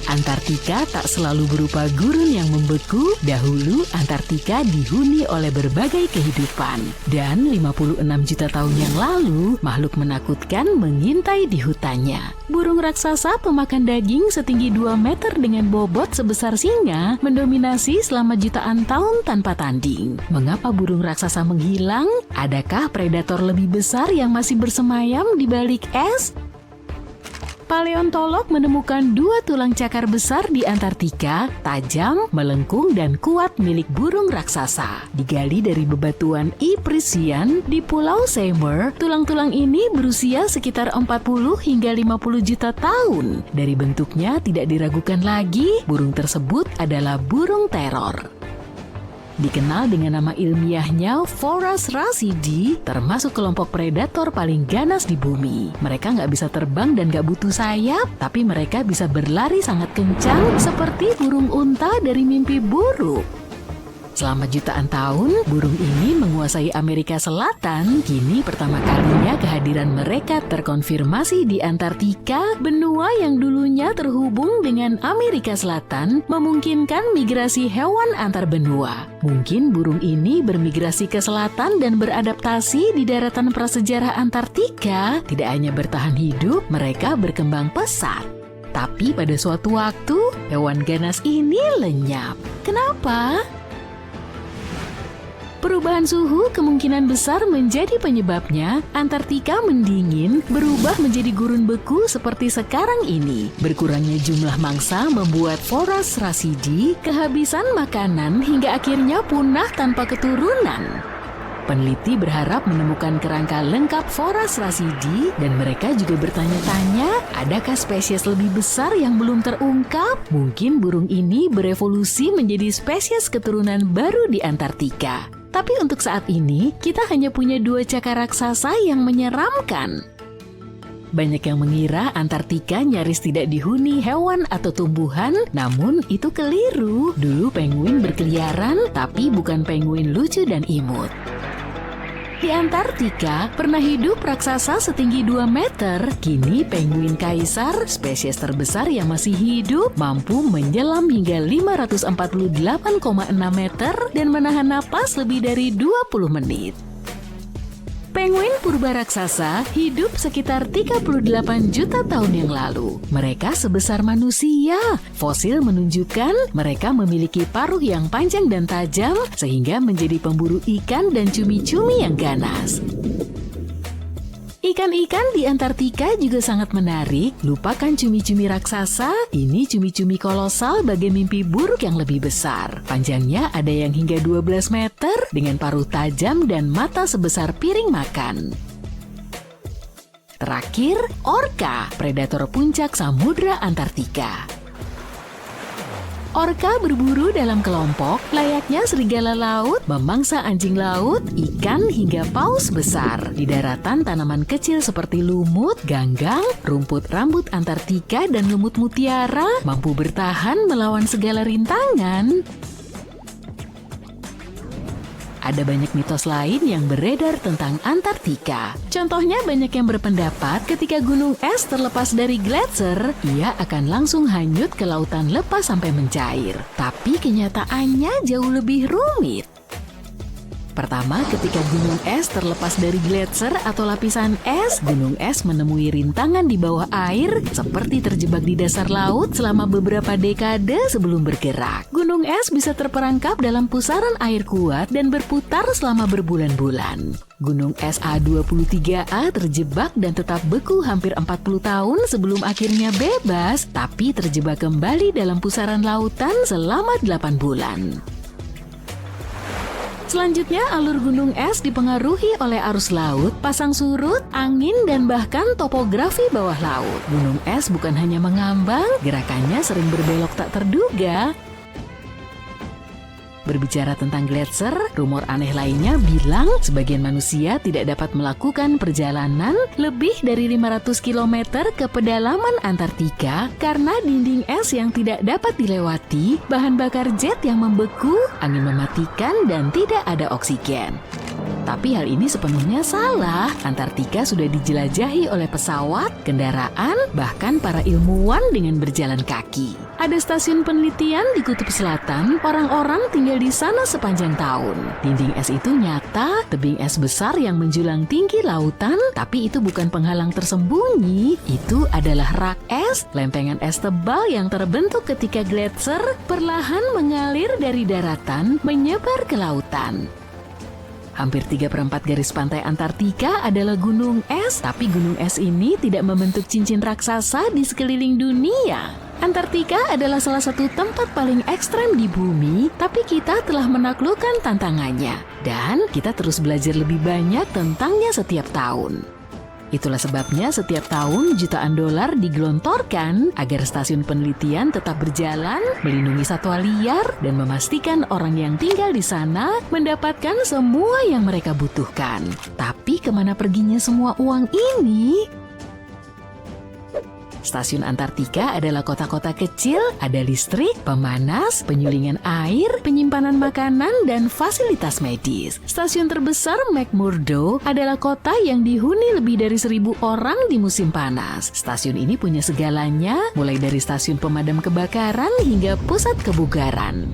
Antartika tak selalu berupa gurun yang membeku. Dahulu, Antartika dihuni oleh berbagai kehidupan. Dan 56 juta tahun yang lalu, makhluk menakutkan mengintai di hutannya. Burung raksasa pemakan daging setinggi 2 meter dengan bobot sebesar singa mendominasi selama jutaan tahun tanpa tanding. Mengapa burung raksasa menghilang? Adakah predator lebih besar yang masih bersemayam di balik es? Paleontolog menemukan 2 tulang cakar besar di Antartika, tajam, melengkung, dan kuat milik burung raksasa. Digali dari bebatuan Ypres di Pulau Seymour, tulang-tulang ini berusia sekitar 40 hingga 50 juta tahun. Dari bentuknya tidak diragukan lagi, burung tersebut adalah burung teror. Dikenal dengan nama ilmiahnya Forus racidi, termasuk kelompok predator paling ganas di bumi. Mereka nggak bisa terbang dan nggak butuh sayap, tapi mereka bisa berlari sangat kencang seperti burung unta dari mimpi buruk. Selama jutaan tahun, burung ini menguasai Amerika Selatan. Kini pertama kalinya kehadiran mereka terkonfirmasi di Antartika, benua yang dulunya terhubung dengan Amerika Selatan, memungkinkan migrasi hewan antar benua. Mungkin burung ini bermigrasi ke selatan dan beradaptasi di daratan prasejarah Antartika. Tidak hanya bertahan hidup, mereka berkembang pesat. Tapi pada suatu waktu, hewan ganas ini lenyap. Kenapa? Perubahan suhu kemungkinan besar menjadi penyebabnya. Antartika mendingin, berubah menjadi gurun beku seperti sekarang ini. Berkurangnya jumlah mangsa membuat Forus racidi kehabisan makanan hingga akhirnya punah tanpa keturunan. Peneliti berharap menemukan kerangka lengkap Forus racidi dan mereka juga bertanya-tanya, adakah spesies lebih besar yang belum terungkap? Mungkin burung ini berevolusi menjadi spesies keturunan baru di Antartika. Tapi untuk saat ini, kita hanya punya 2 cakar raksasa yang menyeramkan. Banyak yang mengira Antartika nyaris tidak dihuni hewan atau tumbuhan, namun itu keliru. Dulu penguin berkeliaran, tapi bukan penguin lucu dan imut. Di Antartika pernah hidup raksasa setinggi 2 meter. Kini penguin kaisar, spesies terbesar yang masih hidup, mampu menyelam hingga 548,6 meter dan menahan napas lebih dari 20 menit. Penguin purba raksasa hidup sekitar 38 juta tahun yang lalu. Mereka sebesar manusia. Fosil menunjukkan mereka memiliki paruh yang panjang dan tajam sehingga menjadi pemburu ikan dan cumi-cumi yang ganas. Ikan-ikan di Antartika juga sangat menarik. Lupakan cumi-cumi raksasa, ini cumi-cumi kolosal bagai mimpi buruk yang lebih besar. Panjangnya ada yang hingga 12 meter dengan paruh tajam dan mata sebesar piring makan. Terakhir, orca, predator puncak samudra Antartika. Orca berburu dalam kelompok, layaknya serigala laut, memangsa anjing laut, ikan, hingga paus besar. Di daratan, tanaman kecil seperti lumut, ganggang, rumput rambut Antartika, dan lumut mutiara mampu bertahan melawan segala rintangan. Ada banyak mitos lain yang beredar tentang Antartika. Contohnya banyak yang berpendapat ketika gunung es terlepas dari gletser, ia akan langsung hanyut ke lautan lepas sampai mencair. Tapi kenyataannya jauh lebih rumit. Pertama, ketika gunung es terlepas dari gletser atau lapisan es, gunung es menemui rintangan di bawah air seperti terjebak di dasar laut selama beberapa dekade sebelum bergerak. Gunung es bisa terperangkap dalam pusaran air kuat dan berputar selama berbulan-bulan. Gunung es A23A terjebak dan tetap beku hampir 40 tahun sebelum akhirnya bebas, tapi terjebak kembali dalam pusaran lautan selama 8 bulan. Selanjutnya, alur gunung es dipengaruhi oleh arus laut, pasang surut, angin, dan bahkan topografi bawah laut. Gunung es bukan hanya mengambang, gerakannya sering berbelok tak terduga. Berbicara tentang gletser, rumor aneh lainnya bilang sebagian manusia tidak dapat melakukan perjalanan lebih dari 500 km ke pedalaman Antartika karena dinding es yang tidak dapat dilewati, bahan bakar jet yang membeku, angin mematikan, dan tidak ada oksigen. Tapi hal ini sepenuhnya salah. Antartika sudah dijelajahi oleh pesawat, kendaraan, bahkan para ilmuwan dengan berjalan kaki. Ada stasiun penelitian di Kutub Selatan, orang-orang tinggal di sana sepanjang tahun. Dinding es itu nyata, tebing es besar yang menjulang tinggi lautan, tapi itu bukan penghalang tersembunyi. Itu adalah rak es, lempengan es tebal yang terbentuk ketika gletser perlahan mengalir dari daratan menyebar ke lautan. Hampir 3/4 garis pantai Antartika adalah gunung es, tapi gunung es ini tidak membentuk cincin raksasa di sekeliling dunia. Antartika adalah salah satu tempat paling ekstrem di bumi, tapi kita telah menaklukkan tantangannya. Dan kita terus belajar lebih banyak tentangnya setiap tahun. Itulah sebabnya setiap tahun jutaan dolar digelontorkan agar stasiun penelitian tetap berjalan, melindungi satwa liar, dan memastikan orang yang tinggal di sana mendapatkan semua yang mereka butuhkan. Tapi kemana perginya semua uang ini? Stasiun Antartika adalah kota-kota kecil, ada listrik, pemanas, penyulingan air, penyimpanan makanan, dan fasilitas medis. Stasiun terbesar McMurdo adalah kota yang dihuni lebih dari 1.000 orang di musim panas. Stasiun ini punya segalanya, mulai dari stasiun pemadam kebakaran hingga pusat kebugaran.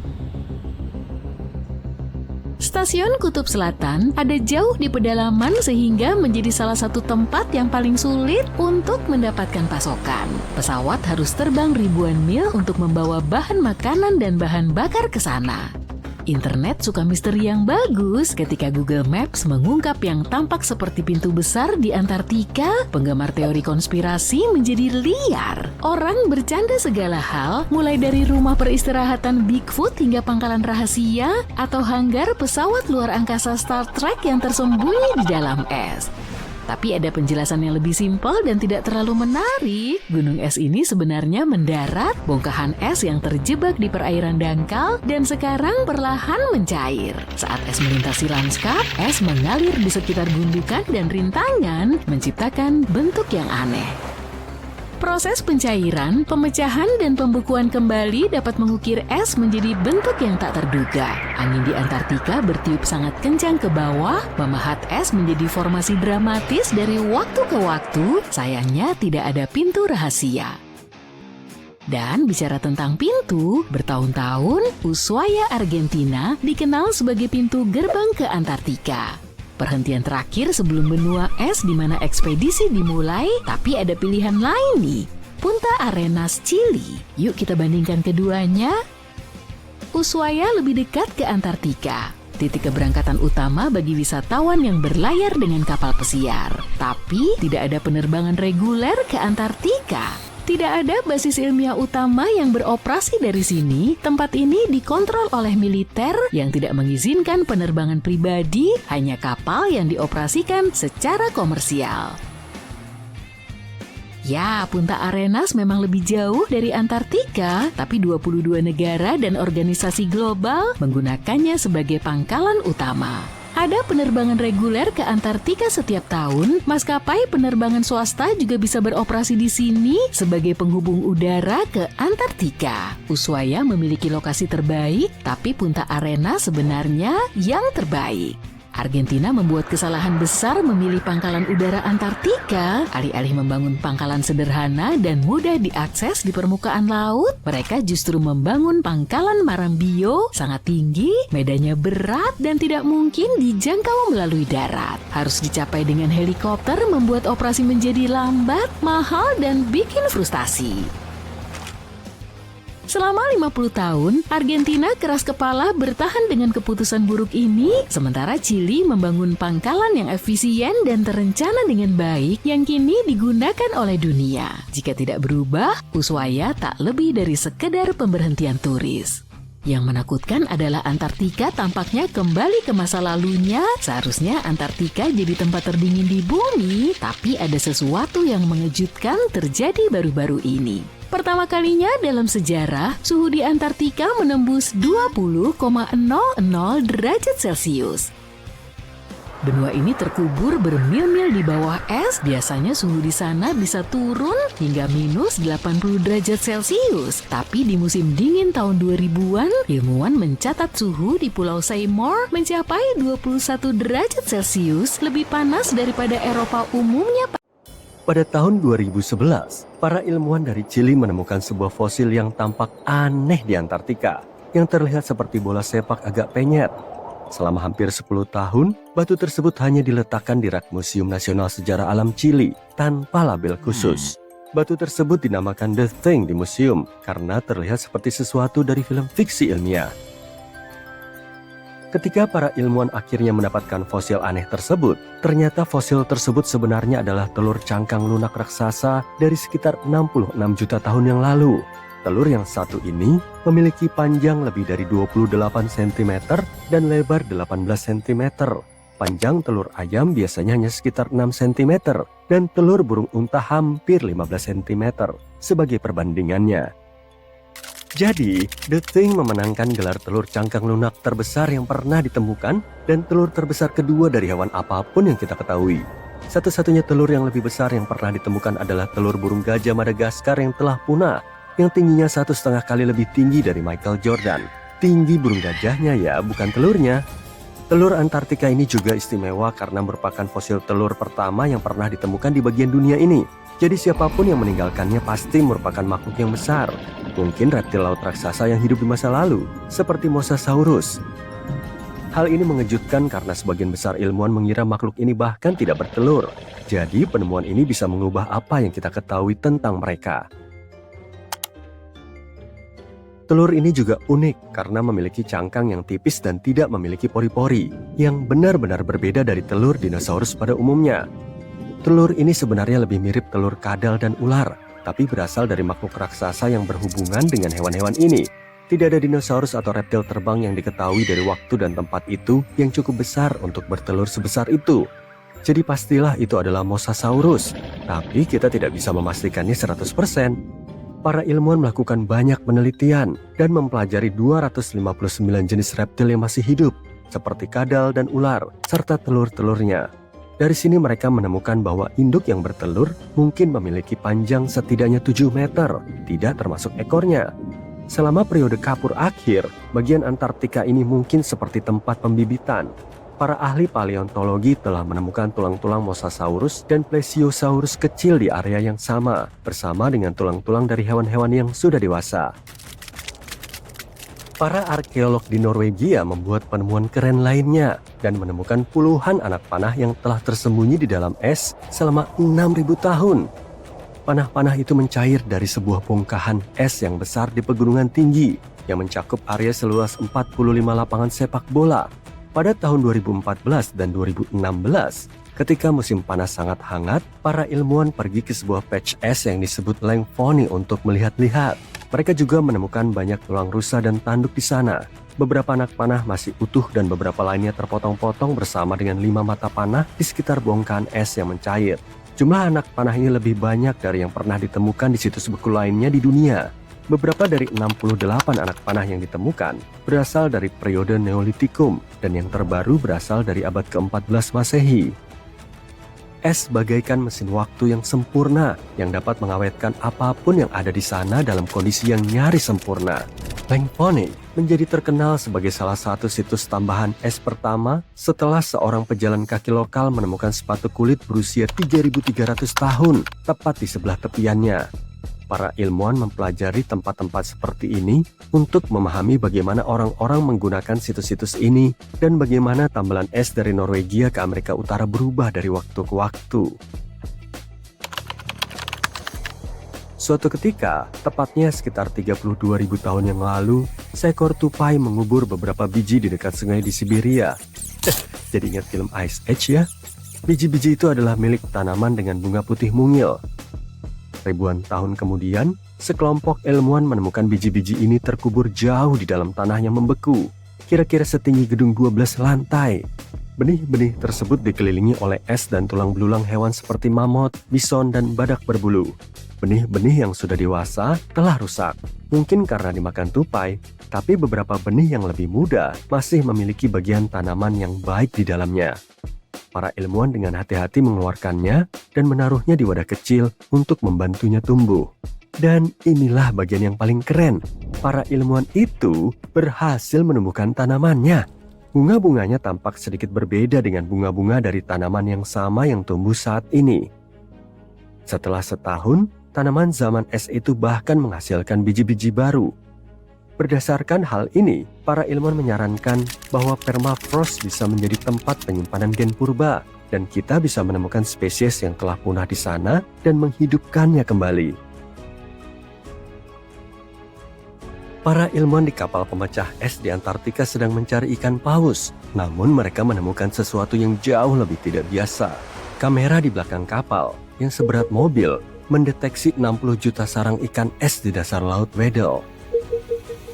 Stasiun Kutub Selatan ada jauh di pedalaman sehingga menjadi salah satu tempat yang paling sulit untuk mendapatkan pasokan. Pesawat harus terbang ribuan mil untuk membawa bahan makanan dan bahan bakar ke sana. Internet suka misteri yang bagus. Ketika Google Maps mengungkap yang tampak seperti pintu besar di Antartika, penggemar teori konspirasi menjadi liar. Orang bercanda segala hal, mulai dari rumah peristirahatan Bigfoot hingga pangkalan rahasia atau hanggar pesawat luar angkasa Star Trek yang tersembunyi di dalam es. Tapi ada penjelasan yang lebih simpel dan tidak terlalu menarik. Gunung es ini sebenarnya mendarat, bongkahan es yang terjebak di perairan dangkal dan sekarang perlahan mencair. Saat es melintasi lanskap, es mengalir di sekitar gundukan dan rintangan, menciptakan bentuk yang aneh. Proses pencairan, pemecahan, dan pembekuan kembali dapat mengukir es menjadi bentuk yang tak terduga. Angin di Antartika bertiup sangat kencang ke bawah, memahat es menjadi formasi dramatis dari waktu ke waktu. Sayangnya tidak ada pintu rahasia. Dan bicara tentang pintu, bertahun-tahun Ushuaia, Argentina dikenal sebagai pintu gerbang ke Antartika. Perhentian terakhir sebelum benua es di mana ekspedisi dimulai, tapi ada pilihan lain nih. Punta Arenas, Chili. Yuk kita bandingkan keduanya. Ushuaia lebih dekat ke Antartika. Titik keberangkatan utama bagi wisatawan yang berlayar dengan kapal pesiar. Tapi tidak ada penerbangan reguler ke Antartika. Tidak ada basis ilmiah utama yang beroperasi dari sini. Tempat ini dikontrol oleh militer yang tidak mengizinkan penerbangan pribadi, hanya kapal yang dioperasikan secara komersial. Ya, Punta Arenas memang lebih jauh dari Antartika, tapi 22 negara dan organisasi global menggunakannya sebagai pangkalan utama. Ada penerbangan reguler ke Antartika setiap tahun. Maskapai penerbangan swasta juga bisa beroperasi di sini sebagai penghubung udara ke Antartika. Ushuaia memiliki lokasi terbaik, tapi Punta Arenas sebenarnya yang terbaik. Argentina membuat kesalahan besar memilih pangkalan udara Antartika. Alih-alih membangun pangkalan sederhana dan mudah diakses di permukaan laut, mereka justru membangun pangkalan Marambio sangat tinggi, medannya berat dan tidak mungkin dijangkau melalui darat. Harus dicapai dengan helikopter, membuat operasi menjadi lambat, mahal, dan bikin frustasi. Selama 50 tahun, Argentina keras kepala bertahan dengan keputusan buruk ini, sementara Chili membangun pangkalan yang efisien dan terencana dengan baik yang kini digunakan oleh dunia. Jika tidak berubah, Ushuaia tak lebih dari sekedar pemberhentian turis. Yang menakutkan adalah Antartika tampaknya kembali ke masa lalunya. Seharusnya Antartika jadi tempat terdingin di bumi, tapi ada sesuatu yang mengejutkan terjadi baru-baru ini. Pertama kalinya dalam sejarah, suhu di Antartika menembus 20,00 derajat Celcius. Benua ini terkubur bermil-mil di bawah es. Biasanya suhu di sana bisa turun hingga minus 80 derajat Celcius. Tapi di musim dingin tahun 2000-an, ilmuwan mencatat suhu di Pulau Seymour mencapai 21 derajat Celcius, lebih panas daripada Eropa umumnya. Pada tahun 2011, para ilmuwan dari Chili menemukan sebuah fosil yang tampak aneh di Antartika, yang terlihat seperti bola sepak agak penyet. Selama hampir 10 tahun, batu tersebut hanya diletakkan di rak Museum Nasional Sejarah Alam Chili tanpa label khusus. Batu tersebut dinamakan The Thing di museum karena terlihat seperti sesuatu dari film fiksi ilmiah. Ketika para ilmuwan akhirnya mendapatkan fosil aneh tersebut, ternyata fosil tersebut sebenarnya adalah telur cangkang lunak raksasa dari sekitar 66 juta tahun yang lalu. Telur yang satu ini memiliki panjang lebih dari 28 cm dan lebar 18 cm. Panjang telur ayam biasanya hanya sekitar 6 cm dan telur burung unta hampir 15 cm sebagai perbandingannya. Jadi, The Thing memenangkan gelar telur cangkang lunak terbesar yang pernah ditemukan dan telur terbesar kedua dari hewan apapun yang kita ketahui. Satu-satunya telur yang lebih besar yang pernah ditemukan adalah telur burung gajah Madagaskar yang telah punah, yang tingginya 1,5 kali lebih tinggi dari Michael Jordan. Tinggi burung gajahnya ya, bukan telurnya. Telur Antartika ini juga istimewa karena merupakan fosil telur pertama yang pernah ditemukan di bagian dunia ini. Jadi siapapun yang meninggalkannya pasti merupakan makhluk yang besar. Mungkin reptil laut raksasa yang hidup di masa lalu, seperti Mosasaurus. Hal ini mengejutkan karena sebagian besar ilmuwan mengira makhluk ini bahkan tidak bertelur. Jadi penemuan ini bisa mengubah apa yang kita ketahui tentang mereka. Telur ini juga unik karena memiliki cangkang yang tipis dan tidak memiliki pori-pori, yang benar-benar berbeda dari telur dinosaurus pada umumnya. Telur ini sebenarnya lebih mirip telur kadal dan ular, tapi berasal dari makhluk raksasa yang berhubungan dengan hewan-hewan ini. Tidak ada dinosaurus atau reptil terbang yang diketahui dari waktu dan tempat itu yang cukup besar untuk bertelur sebesar itu. Jadi pastilah itu adalah Mosasaurus, tapi kita tidak bisa memastikannya 100%. Para ilmuwan melakukan banyak penelitian dan mempelajari 259 jenis reptil yang masih hidup, seperti kadal dan ular, serta telur-telurnya. Dari sini mereka menemukan bahwa induk yang bertelur mungkin memiliki panjang setidaknya 7 meter, tidak termasuk ekornya. Selama periode kapur akhir, bagian Antartika ini mungkin seperti tempat pembibitan. Para ahli paleontologi telah menemukan tulang-tulang Mosasaurus dan Plesiosaurus kecil di area yang sama, bersama dengan tulang-tulang dari hewan-hewan yang sudah dewasa. Para arkeolog di Norwegia membuat penemuan keren lainnya dan menemukan puluhan anak panah yang telah tersembunyi di dalam es selama 6.000 tahun. Panah-panah itu mencair dari sebuah bongkahan es yang besar di pegunungan tinggi yang mencakup area seluas 45 lapangan sepak bola. Pada tahun 2014 dan 2016, ketika musim panas sangat hangat, para ilmuwan pergi ke sebuah patch es yang disebut Langfonni untuk melihat-lihat. Mereka juga menemukan banyak tulang rusa dan tanduk di sana. Beberapa anak panah masih utuh dan beberapa lainnya terpotong-potong bersama dengan 5 mata panah di sekitar bongkahan es yang mencair. Jumlah anak panah ini lebih banyak dari yang pernah ditemukan di situs beku lainnya di dunia. Beberapa dari 68 anak panah yang ditemukan berasal dari periode Neolitikum dan yang terbaru berasal dari abad ke-14 Masehi. Es bagaikan mesin waktu yang sempurna yang dapat mengawetkan apapun yang ada di sana dalam kondisi yang nyaris sempurna. Langfonni menjadi terkenal sebagai salah satu situs tambahan es pertama setelah seorang pejalan kaki lokal menemukan sepatu kulit berusia 3.300 tahun tepat di sebelah tepiannya. Para ilmuwan mempelajari tempat-tempat seperti ini untuk memahami bagaimana orang-orang menggunakan situs-situs ini dan bagaimana tambalan es dari Norwegia ke Amerika Utara berubah dari waktu ke waktu. Suatu ketika, tepatnya sekitar 32.000 tahun yang lalu, seekor tupai mengubur beberapa biji di dekat sungai di Siberia. Jadi ingat film Ice Age ya? Biji-biji itu adalah milik tanaman dengan bunga putih mungil. Ribuan tahun kemudian, sekelompok ilmuwan menemukan biji-biji ini terkubur jauh di dalam tanah yang membeku, kira-kira setinggi gedung 12 lantai. Benih-benih tersebut dikelilingi oleh es dan tulang belulang hewan seperti mamut, bison, dan badak berbulu. Benih-benih yang sudah dewasa telah rusak, mungkin karena dimakan tupai, tapi beberapa benih yang lebih muda masih memiliki bagian tanaman yang baik di dalamnya. Para ilmuwan dengan hati-hati mengeluarkannya dan menaruhnya di wadah kecil untuk membantunya tumbuh. Dan inilah bagian yang paling keren. Para ilmuwan itu berhasil menemukan tanamannya. Bunga-bunganya tampak sedikit berbeda dengan bunga-bunga dari tanaman yang sama yang tumbuh saat ini. Setelah setahun, tanaman zaman es itu bahkan menghasilkan biji-biji baru. Berdasarkan hal ini, para ilmuwan menyarankan bahwa permafrost bisa menjadi tempat penyimpanan gen purba, dan kita bisa menemukan spesies yang telah punah di sana dan menghidupkannya kembali. Para ilmuwan di kapal pemecah es di Antartika sedang mencari ikan paus, namun mereka menemukan sesuatu yang jauh lebih tidak biasa. Kamera di belakang kapal, yang seberat mobil, mendeteksi 60 juta sarang ikan es di dasar Laut Weddell.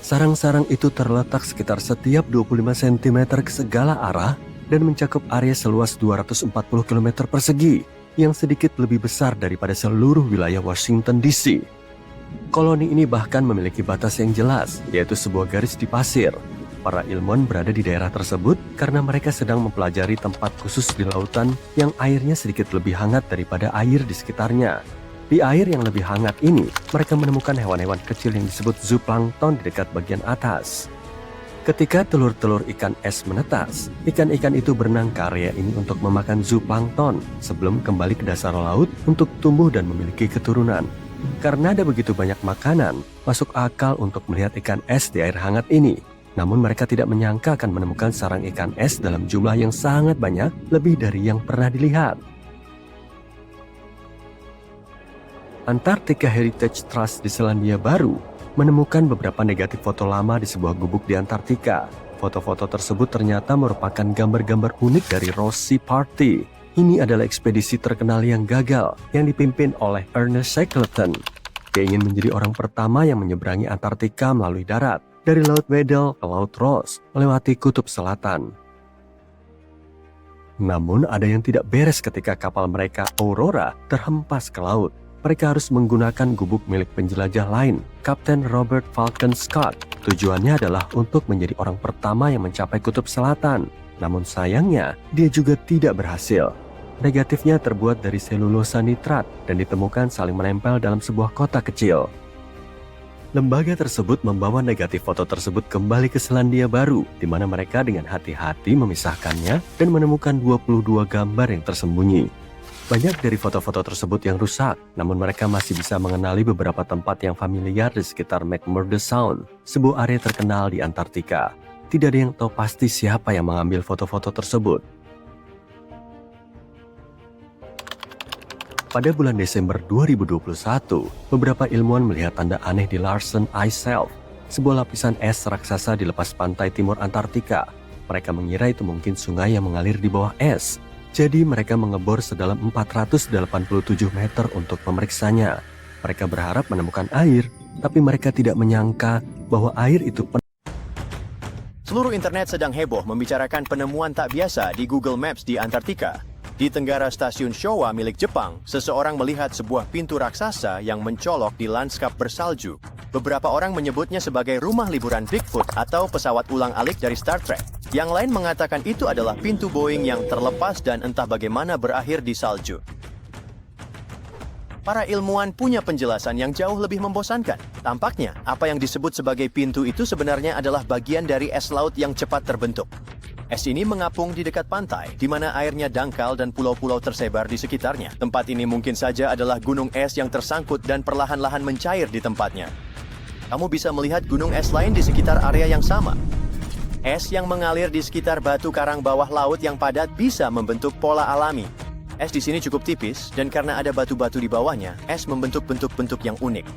Sarang-sarang itu terletak sekitar setiap 25 cm ke segala arah dan mencakup area seluas 240 km persegi, yang sedikit lebih besar daripada seluruh wilayah Washington DC. Koloni ini bahkan memiliki batas yang jelas, yaitu sebuah garis di pasir. Para ilmuwan berada di daerah tersebut karena mereka sedang mempelajari tempat khusus di lautan yang airnya sedikit lebih hangat daripada air di sekitarnya. Di air yang lebih hangat ini, mereka menemukan hewan-hewan kecil yang disebut zooplankton di dekat bagian atas. Ketika telur-telur ikan es menetas, ikan-ikan itu berenang ke area ini untuk memakan zooplankton sebelum kembali ke dasar laut untuk tumbuh dan memiliki keturunan. Karena ada begitu banyak makanan, masuk akal untuk melihat ikan es di air hangat ini. Namun mereka tidak menyangka akan menemukan sarang ikan es dalam jumlah yang sangat banyak, lebih dari yang pernah dilihat. Antarctica Heritage Trust di Selandia Baru menemukan beberapa negatif foto lama di sebuah gubuk di Antartika. Foto-foto tersebut ternyata merupakan gambar-gambar unik dari Ross Sea Party. Ini adalah ekspedisi terkenal yang gagal yang dipimpin oleh Ernest Shackleton. Dia ingin menjadi orang pertama yang menyeberangi Antartika melalui darat, dari Laut Weddell ke Laut Ross, melewati Kutub Selatan. Namun ada yang tidak beres ketika kapal mereka Aurora terhempas ke laut. Mereka harus menggunakan gubuk milik penjelajah lain, Kapten Robert Falcon Scott. Tujuannya adalah untuk menjadi orang pertama yang mencapai Kutub Selatan. Namun sayangnya, dia juga tidak berhasil. Negatifnya terbuat dari selulosa nitrat dan ditemukan saling menempel dalam sebuah kotak kecil. Lembaga tersebut membawa negatif foto tersebut kembali ke Selandia Baru, di mana mereka dengan hati-hati memisahkannya dan menemukan 22 gambar yang tersembunyi. Banyak dari foto-foto tersebut yang rusak, namun mereka masih bisa mengenali beberapa tempat yang familiar di sekitar McMurdo Sound, sebuah area terkenal di Antartika. Tidak ada yang tahu pasti siapa yang mengambil foto-foto tersebut. Pada bulan Desember 2021, beberapa ilmuwan melihat tanda aneh di Larsen Ice Shelf, sebuah lapisan es raksasa di lepas pantai timur Antartika. Mereka mengira itu mungkin sungai yang mengalir di bawah es. Jadi mereka mengebor sedalam 487 meter untuk memeriksanya. Mereka berharap menemukan air, tapi mereka tidak menyangka bahwa air itu Seluruh internet sedang heboh membicarakan penemuan tak biasa di Google Maps di Antartika. Di tenggara stasiun Showa milik Jepang, seseorang melihat sebuah pintu raksasa yang mencolok di lanskap bersalju. Beberapa orang menyebutnya sebagai rumah liburan Bigfoot atau pesawat ulang-alik dari Star Trek. Yang lain mengatakan itu adalah pintu Boeing yang terlepas dan entah bagaimana berakhir di salju. Para ilmuwan punya penjelasan yang jauh lebih membosankan. Tampaknya, apa yang disebut sebagai pintu itu sebenarnya adalah bagian dari es laut yang cepat terbentuk. Es ini mengapung di dekat pantai, di mana airnya dangkal dan pulau-pulau tersebar di sekitarnya. Tempat ini mungkin saja adalah gunung es yang tersangkut dan perlahan-lahan mencair di tempatnya. Kamu bisa melihat gunung es lain di sekitar area yang sama. Es yang mengalir di sekitar batu karang bawah laut yang padat bisa membentuk pola alami. Es di sini cukup tipis, dan karena ada batu-batu di bawahnya, es membentuk bentuk-bentuk yang unik.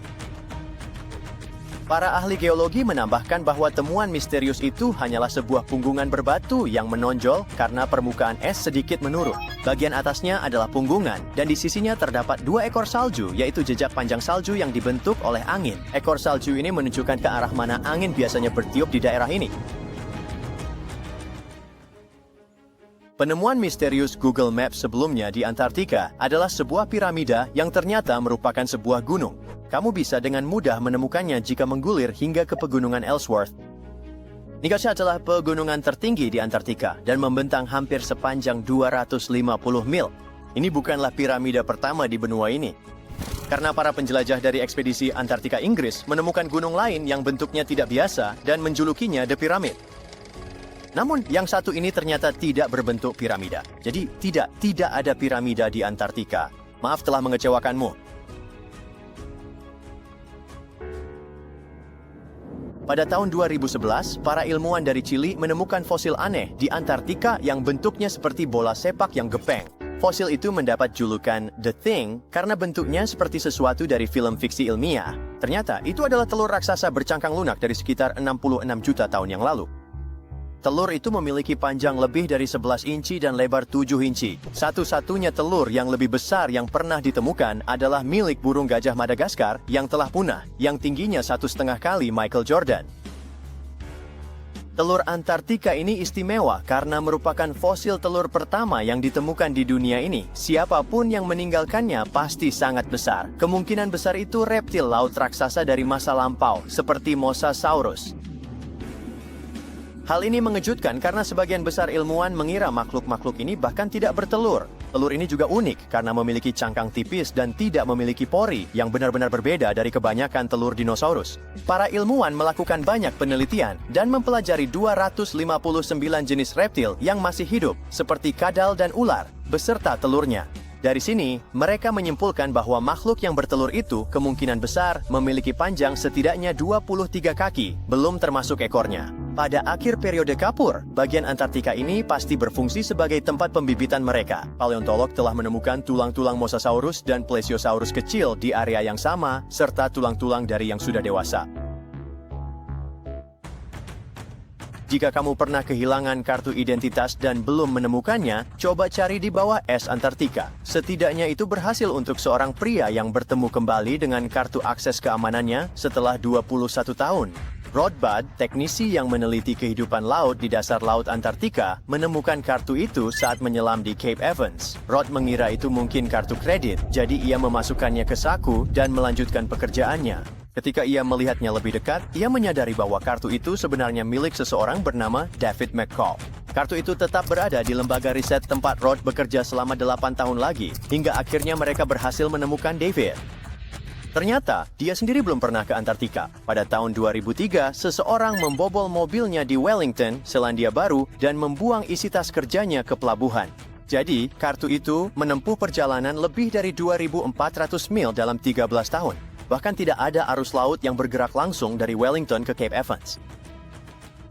Para ahli geologi menambahkan bahwa temuan misterius itu hanyalah sebuah punggungan berbatu yang menonjol karena permukaan es sedikit menurun. Bagian atasnya adalah punggungan, dan di sisinya terdapat 2 ekor salju, yaitu jejak panjang salju yang dibentuk oleh angin. Ekor salju ini menunjukkan ke arah mana angin biasanya bertiup di daerah ini. Penemuan misterius Google Maps sebelumnya di Antartika adalah sebuah piramida yang ternyata merupakan sebuah gunung. Kamu bisa dengan mudah menemukannya jika menggulir hingga ke pegunungan Ellsworth. Nikosha adalah pegunungan tertinggi di Antartika dan membentang hampir sepanjang 250 mil. Ini bukanlah piramida pertama di benua ini. Karena para penjelajah dari ekspedisi Antartika Inggris menemukan gunung lain yang bentuknya tidak biasa dan menjulukinya The Pyramid. Namun, yang satu ini ternyata tidak berbentuk piramida. Jadi, tidak ada piramida di Antartika. Maaf telah mengecewakanmu. Pada tahun 2011, para ilmuwan dari Chili menemukan fosil aneh di Antartika yang bentuknya seperti bola sepak yang gepeng. Fosil itu mendapat julukan The Thing karena bentuknya seperti sesuatu dari film fiksi ilmiah. Ternyata, itu adalah telur raksasa bercangkang lunak dari sekitar 66 juta tahun yang lalu. Telur itu memiliki panjang lebih dari 11 inci dan lebar 7 inci. Satu-satunya telur yang lebih besar yang pernah ditemukan adalah milik burung gajah Madagaskar yang telah punah, yang tingginya 1,5 kali Michael Jordan. Telur Antartika ini istimewa karena merupakan fosil telur pertama yang ditemukan di dunia ini. Siapapun yang meninggalkannya pasti sangat besar. Kemungkinan besar itu reptil laut raksasa dari masa lampau, seperti Mosasaurus. Hal ini mengejutkan karena sebagian besar ilmuwan mengira makhluk-makhluk ini bahkan tidak bertelur. Telur ini juga unik karena memiliki cangkang tipis dan tidak memiliki pori yang benar-benar berbeda dari kebanyakan telur dinosaurus. Para ilmuwan melakukan banyak penelitian dan mempelajari 259 jenis reptil yang masih hidup, seperti kadal dan ular, beserta telurnya. Dari sini, mereka menyimpulkan bahwa makhluk yang bertelur itu kemungkinan besar memiliki panjang setidaknya 23 kaki, belum termasuk ekornya. Pada akhir periode Kapur, bagian Antartika ini pasti berfungsi sebagai tempat pembibitan mereka. Paleontolog telah menemukan tulang-tulang Mosasaurus dan Plesiosaurus kecil di area yang sama, serta tulang-tulang dari yang sudah dewasa. Jika kamu pernah kehilangan kartu identitas dan belum menemukannya, coba cari di bawah es Antartika. Setidaknya itu berhasil untuk seorang pria yang bertemu kembali dengan kartu akses keamanannya setelah 21 tahun. Rod Budd, teknisi yang meneliti kehidupan laut di dasar laut Antartika, menemukan kartu itu saat menyelam di Cape Evans. Rod mengira itu mungkin kartu kredit, jadi ia memasukkannya ke saku dan melanjutkan pekerjaannya. Ketika ia melihatnya lebih dekat, ia menyadari bahwa kartu itu sebenarnya milik seseorang bernama David McCall. Kartu itu tetap berada di lembaga riset tempat Rod bekerja selama 8 tahun lagi, hingga akhirnya mereka berhasil menemukan David. Ternyata, dia sendiri belum pernah ke Antartika. Pada tahun 2003, seseorang membobol mobilnya di Wellington, Selandia Baru, dan membuang isi tas kerjanya ke pelabuhan. Jadi, kartu itu menempuh perjalanan lebih dari 2.400 mil dalam 13 tahun. Bahkan tidak ada arus laut yang bergerak langsung dari Wellington ke Cape Evans.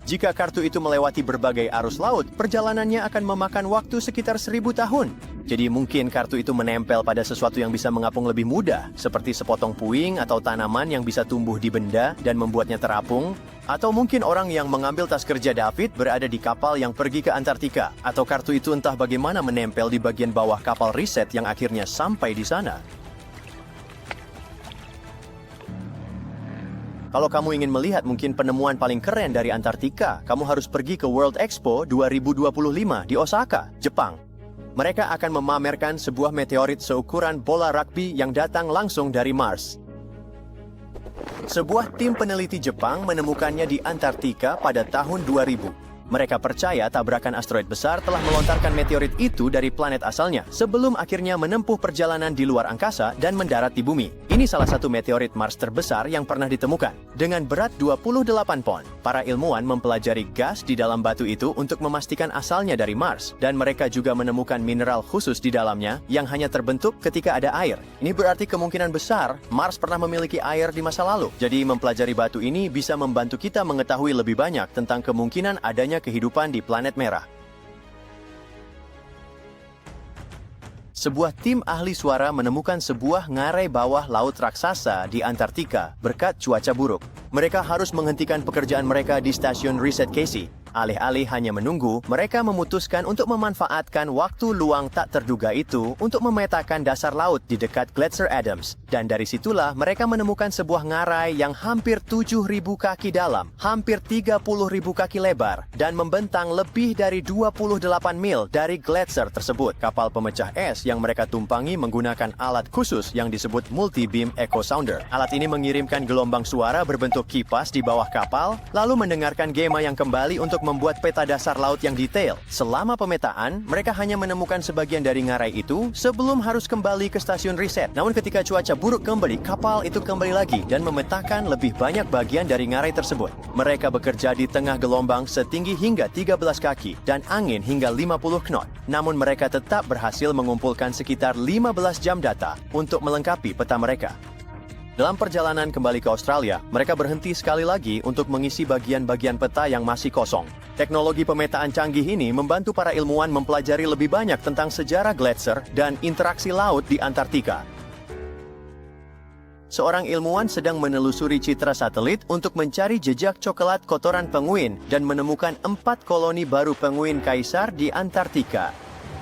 Jika kartu itu melewati berbagai arus laut, perjalanannya akan memakan waktu sekitar 1.000 tahun. Jadi mungkin kartu itu menempel pada sesuatu yang bisa mengapung lebih mudah, seperti sepotong puing atau tanaman yang bisa tumbuh di benda dan membuatnya terapung. Atau mungkin orang yang mengambil tas kerja David berada di kapal yang pergi ke Antartika. Atau kartu itu entah bagaimana menempel di bagian bawah kapal riset yang akhirnya sampai di sana. Kalau kamu ingin melihat mungkin penemuan paling keren dari Antartika, kamu harus pergi ke World Expo 2025 di Osaka, Jepang. Mereka akan memamerkan sebuah meteorit seukuran bola rugby yang datang langsung dari Mars. Sebuah tim peneliti Jepang menemukannya di Antartika pada tahun 2000. Mereka percaya tabrakan asteroid besar telah melontarkan meteorit itu dari planet asalnya sebelum akhirnya menempuh perjalanan di luar angkasa dan mendarat di bumi. Ini salah satu meteorit Mars terbesar yang pernah ditemukan. Dengan berat 28 pon, para ilmuwan mempelajari gas di dalam batu itu untuk memastikan asalnya dari Mars, dan mereka juga menemukan mineral khusus di dalamnya yang hanya terbentuk ketika ada air. Ini berarti kemungkinan besar Mars pernah memiliki air di masa lalu. Jadi mempelajari batu ini bisa membantu kita mengetahui lebih banyak tentang kemungkinan adanya kehidupan di planet merah. Sebuah tim ahli suara menemukan sebuah ngarai bawah laut raksasa di Antartika berkat cuaca buruk. Mereka harus menghentikan pekerjaan mereka di stasiun riset Casey Alih-alih hanya menunggu, mereka memutuskan untuk memanfaatkan waktu luang tak terduga itu untuk memetakan dasar laut di dekat Gletser Adams. Dan dari situlah mereka menemukan sebuah ngarai yang hampir 7.000 kaki dalam, hampir 30.000 kaki lebar, dan membentang lebih dari 28 mil dari Gletser tersebut. Kapal pemecah es yang mereka tumpangi menggunakan alat khusus yang disebut Multi-Beam Echo Sounder. Alat ini mengirimkan gelombang suara berbentuk kipas di bawah kapal, lalu mendengarkan Gemma yang kembali untuk membuat peta dasar laut yang detail. Selama pemetaan, mereka hanya menemukan sebagian dari ngarai itu sebelum harus kembali ke stasiun riset. Namun ketika cuaca buruk kembali, kapal itu kembali lagi dan memetakan lebih banyak bagian dari ngarai tersebut. Mereka bekerja di tengah gelombang setinggi hingga 13 kaki dan angin hingga 50 knot. Namun mereka tetap berhasil mengumpulkan sekitar 15 jam data untuk melengkapi peta mereka. Dalam perjalanan kembali ke Australia, mereka berhenti sekali lagi untuk mengisi bagian-bagian peta yang masih kosong. Teknologi pemetaan canggih ini membantu para ilmuwan mempelajari lebih banyak tentang sejarah Gletser dan interaksi laut di Antartika. Seorang ilmuwan sedang menelusuri citra satelit untuk mencari jejak coklat kotoran penguin dan menemukan 4 koloni baru penguin kaisar di Antartika.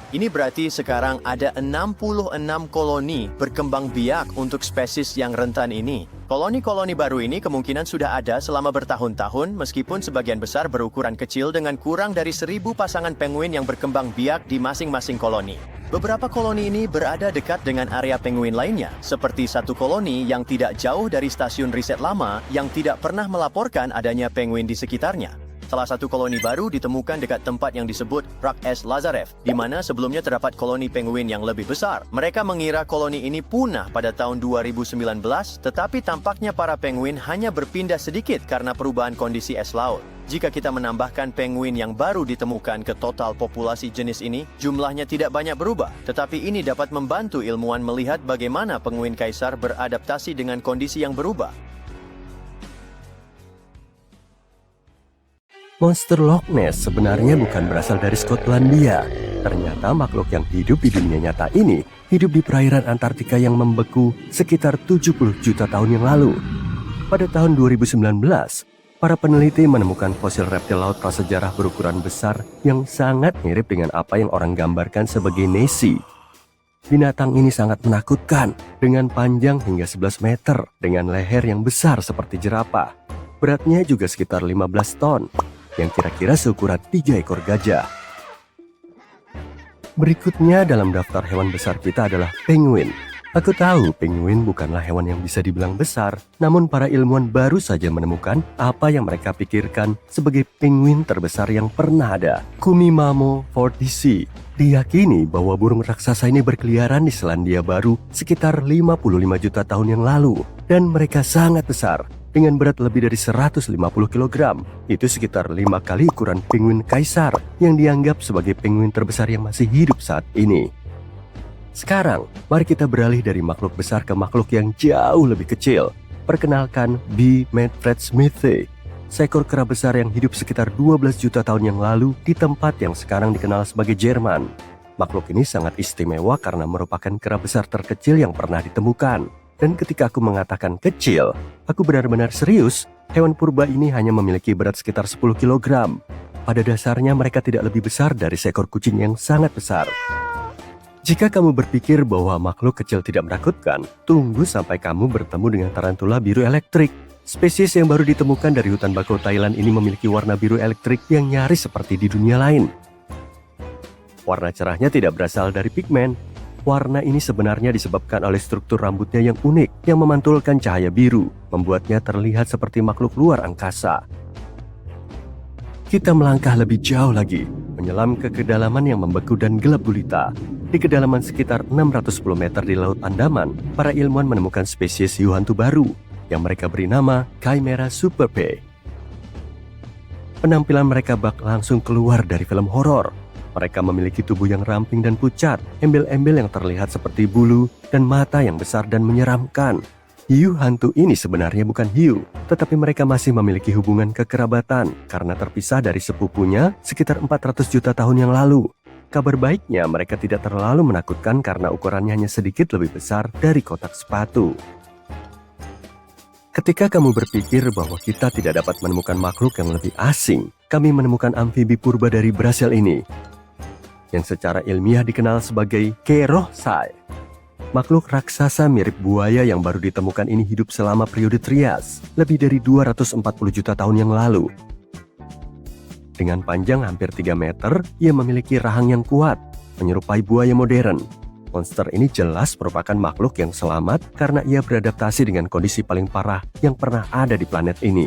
Ini berarti sekarang ada 66 koloni berkembang biak untuk spesies yang rentan ini. Koloni-koloni baru ini kemungkinan sudah ada selama bertahun-tahun meskipun sebagian besar berukuran kecil dengan kurang dari 1.000 pasangan penguin yang berkembang biak di masing-masing koloni. Beberapa koloni ini berada dekat dengan area penguin lainnya, seperti satu koloni yang tidak jauh dari stasiun riset lama yang tidak pernah melaporkan adanya penguin di sekitarnya. Salah satu koloni baru ditemukan dekat tempat yang disebut Rak S. Lazarev, di mana sebelumnya terdapat koloni penguin yang lebih besar. Mereka mengira koloni ini punah pada tahun 2019, tetapi tampaknya para penguin hanya berpindah sedikit karena perubahan kondisi es laut. Jika kita menambahkan penguin yang baru ditemukan ke total populasi jenis ini, jumlahnya tidak banyak berubah. Tetapi ini dapat membantu ilmuwan melihat bagaimana penguin kaisar beradaptasi dengan kondisi yang berubah. Monster Loch Ness sebenarnya bukan berasal dari Skotlandia. Ternyata makhluk yang hidup di dunia nyata ini hidup di perairan Antartika yang membeku sekitar 70 juta tahun yang lalu. Pada tahun 2019, para peneliti menemukan fosil reptil laut prasejarah berukuran besar yang sangat mirip dengan apa yang orang gambarkan sebagai Nessie. Binatang ini sangat menakutkan, dengan panjang hingga 11 meter, dengan leher yang besar seperti jerapah. Beratnya juga sekitar 15 ton. Yang kira-kira seukuran 3 ekor gajah. Berikutnya dalam daftar hewan besar kita adalah penguin. Aku tahu penguin bukanlah hewan yang bisa dibilang besar, namun para ilmuwan baru saja menemukan apa yang mereka pikirkan sebagai penguin terbesar yang pernah ada. Kumimamo fortisi diyakini bahwa burung raksasa ini berkeliaran di Selandia Baru sekitar 55 juta tahun yang lalu, dan mereka sangat besar. Dengan berat lebih dari 150 kg, itu sekitar 5 kali ukuran penguin kaisar yang dianggap sebagai penguin terbesar yang masih hidup saat ini. Sekarang, mari kita beralih dari makhluk besar ke makhluk yang jauh lebih kecil. Perkenalkan B. Manfred Smithy, seekor kera besar yang hidup sekitar 12 juta tahun yang lalu di tempat yang sekarang dikenal sebagai Jerman. Makhluk ini sangat istimewa karena merupakan kera besar terkecil yang pernah ditemukan. Dan ketika aku mengatakan kecil, aku benar-benar serius. Hewan purba ini hanya memiliki berat sekitar 10 kg. Pada dasarnya mereka tidak lebih besar dari seekor kucing yang sangat besar. Jika kamu berpikir bahwa makhluk kecil tidak menakutkan, tunggu sampai kamu bertemu dengan tarantula biru elektrik. Spesies yang baru ditemukan dari hutan bakau Thailand ini memiliki warna biru elektrik yang nyaris seperti di dunia lain. Warna cerahnya tidak berasal dari pigmen. Warna ini sebenarnya disebabkan oleh struktur rambutnya yang unik yang memantulkan cahaya biru, membuatnya terlihat seperti makhluk luar angkasa. Kita melangkah lebih jauh lagi, menyelam ke kedalaman yang membeku dan gelap gulita. Di kedalaman sekitar 610 meter di Laut Andaman, para ilmuwan menemukan spesies hiu hantu baru yang mereka beri nama Chimera superpae. Penampilan mereka bak langsung keluar dari film horor. Mereka memiliki tubuh yang ramping dan pucat, embel-embel yang terlihat seperti bulu, dan mata yang besar dan menyeramkan. Hiu hantu ini sebenarnya bukan hiu, tetapi mereka masih memiliki hubungan kekerabatan karena terpisah dari sepupunya sekitar 400 juta tahun yang lalu. Kabar baiknya mereka tidak terlalu menakutkan karena ukurannya hanya sedikit lebih besar dari kotak sepatu. Ketika kamu berpikir bahwa kita tidak dapat menemukan makhluk yang lebih asing, kami menemukan amfibi purba dari Brasil ini, yang secara ilmiah dikenal sebagai Querosai. Makhluk raksasa mirip buaya yang baru ditemukan ini hidup selama periode Trias, lebih dari 240 juta tahun yang lalu. Dengan panjang hampir 3 meter, ia memiliki rahang yang kuat, menyerupai buaya modern. Monster ini jelas merupakan makhluk yang selamat karena ia beradaptasi dengan kondisi paling parah yang pernah ada di planet ini.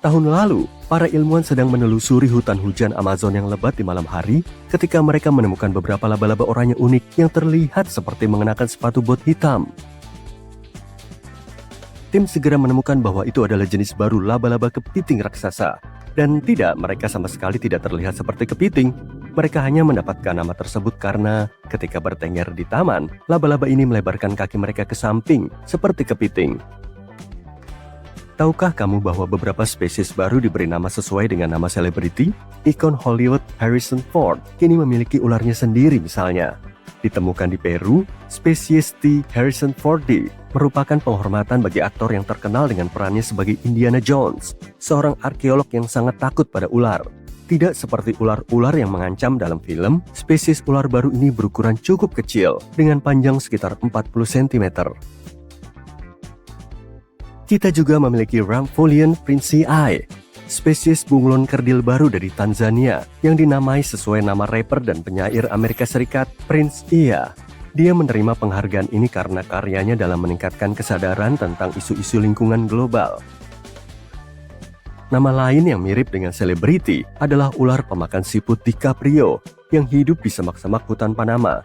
Tahun lalu, para ilmuwan sedang menelusuri hutan hujan Amazon yang lebat di malam hari ketika mereka menemukan beberapa laba-laba oranye unik yang terlihat seperti mengenakan sepatu bot hitam. Tim segera menemukan bahwa itu adalah jenis baru laba-laba kepiting raksasa. Dan tidak, mereka sama sekali tidak terlihat seperti kepiting. Mereka hanya mendapatkan nama tersebut karena ketika bertengger di taman, laba-laba ini melebarkan kaki mereka ke samping, seperti kepiting. Tahukah kamu bahwa beberapa spesies baru diberi nama sesuai dengan nama selebriti? Ikon Hollywood Harrison Ford kini memiliki ularnya sendiri misalnya. Ditemukan di Peru, spesies T. Harrison Fordi merupakan penghormatan bagi aktor yang terkenal dengan perannya sebagai Indiana Jones, seorang arkeolog yang sangat takut pada ular. Tidak seperti ular-ular yang mengancam dalam film, spesies ular baru ini berukuran cukup kecil dengan panjang sekitar 40 cm. Kita juga memiliki Rampholion princei, spesies bunglon kerdil baru dari Tanzania yang dinamai sesuai nama rapper dan penyair Amerika Serikat Prince Iya. Dia menerima penghargaan ini karena karyanya dalam meningkatkan kesadaran tentang isu-isu lingkungan global. Nama lain yang mirip dengan selebriti adalah ular pemakan siput DiCaprio yang hidup di semak-semak hutan Panama.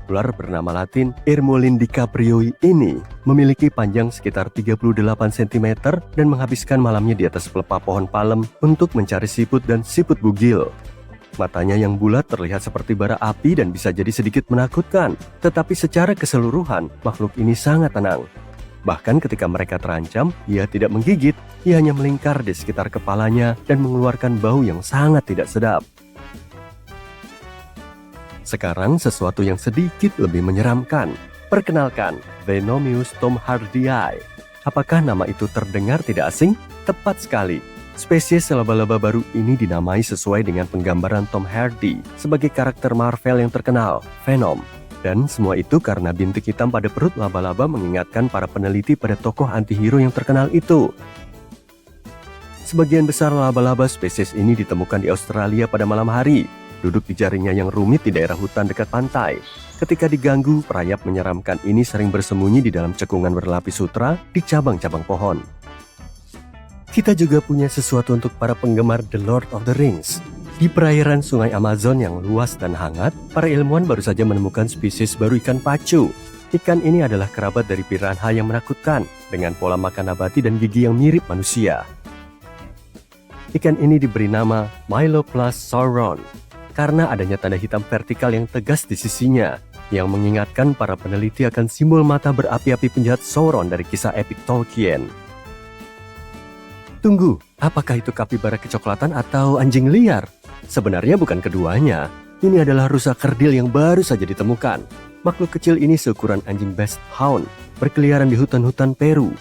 Ular bernama Latin Ermolin dicaprioi ini memiliki panjang sekitar 38 cm dan menghabiskan malamnya di atas pelepah pohon palem untuk mencari siput dan siput bugil. Matanya yang bulat terlihat seperti bara api dan bisa jadi sedikit menakutkan, tetapi secara keseluruhan makhluk ini sangat tenang. Bahkan ketika mereka terancam, ia tidak menggigit, ia hanya melingkar di sekitar kepalanya dan mengeluarkan bau yang sangat tidak sedap. Sekarang sesuatu yang sedikit lebih menyeramkan. Perkenalkan, Venomius thomhardii. Apakah nama itu terdengar tidak asing? Tepat sekali. Spesies laba-laba baru ini dinamai sesuai dengan penggambaran Tom Hardy sebagai karakter Marvel yang terkenal, Venom. Dan semua itu karena bintik hitam pada perut laba-laba mengingatkan para peneliti pada tokoh antihero yang terkenal itu. Sebagian besar laba-laba spesies ini ditemukan di Australia pada malam hari, duduk di jaringnya yang rumit di daerah hutan dekat pantai. Ketika diganggu, perayap menyeramkan ini sering bersembunyi di dalam cekungan berlapis sutra di cabang-cabang pohon. Kita juga punya sesuatu untuk para penggemar The Lord of the Rings. Di perairan sungai Amazon yang luas dan hangat, para ilmuwan baru saja menemukan spesies baru ikan pacu. Ikan ini adalah kerabat dari piranha yang menakutkan, dengan pola makan nabati dan gigi yang mirip manusia. Ikan ini diberi nama Myloplus sauron, karena adanya tanda hitam vertikal yang tegas di sisinya, yang mengingatkan para peneliti akan simbol mata berapi-api penjahat Sauron dari kisah epik Tolkien. Tunggu, apakah itu kapibara kecoklatan atau anjing liar? Sebenarnya bukan keduanya. Ini adalah rusa kerdil yang baru saja ditemukan. Makhluk kecil ini seukuran anjing basset hound, berkeliaran di hutan-hutan Peru.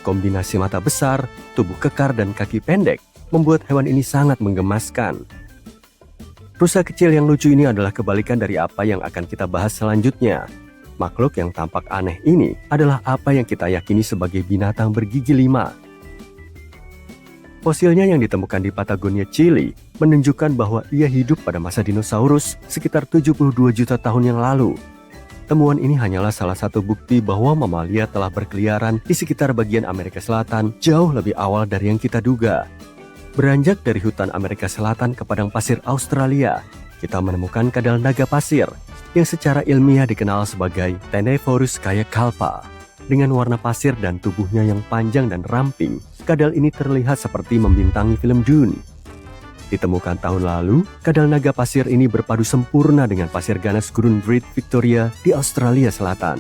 Kombinasi mata besar, tubuh kekar, dan kaki pendek membuat hewan ini sangat menggemaskan. Rusa kecil yang lucu ini adalah kebalikan dari apa yang akan kita bahas selanjutnya. Makhluk yang tampak aneh ini adalah apa yang kita yakini sebagai binatang bergigi 5. Fosilnya yang ditemukan di Patagonia, Chili, menunjukkan bahwa ia hidup pada masa dinosaurus sekitar 72 juta tahun yang lalu. Temuan ini hanyalah salah satu bukti bahwa mamalia telah berkeliaran di sekitar bagian Amerika Selatan jauh lebih awal dari yang kita duga. Beranjak dari hutan Amerika Selatan ke padang pasir Australia, kita menemukan kadal naga pasir yang secara ilmiah dikenal sebagai Tenephorus caecalpa. Dengan warna pasir dan tubuhnya yang panjang dan ramping, kadal ini terlihat seperti membintangi film Dune. Ditemukan tahun lalu, kadal naga pasir ini berpadu sempurna dengan pasir ganas Gurun Great Victoria di Australia Selatan.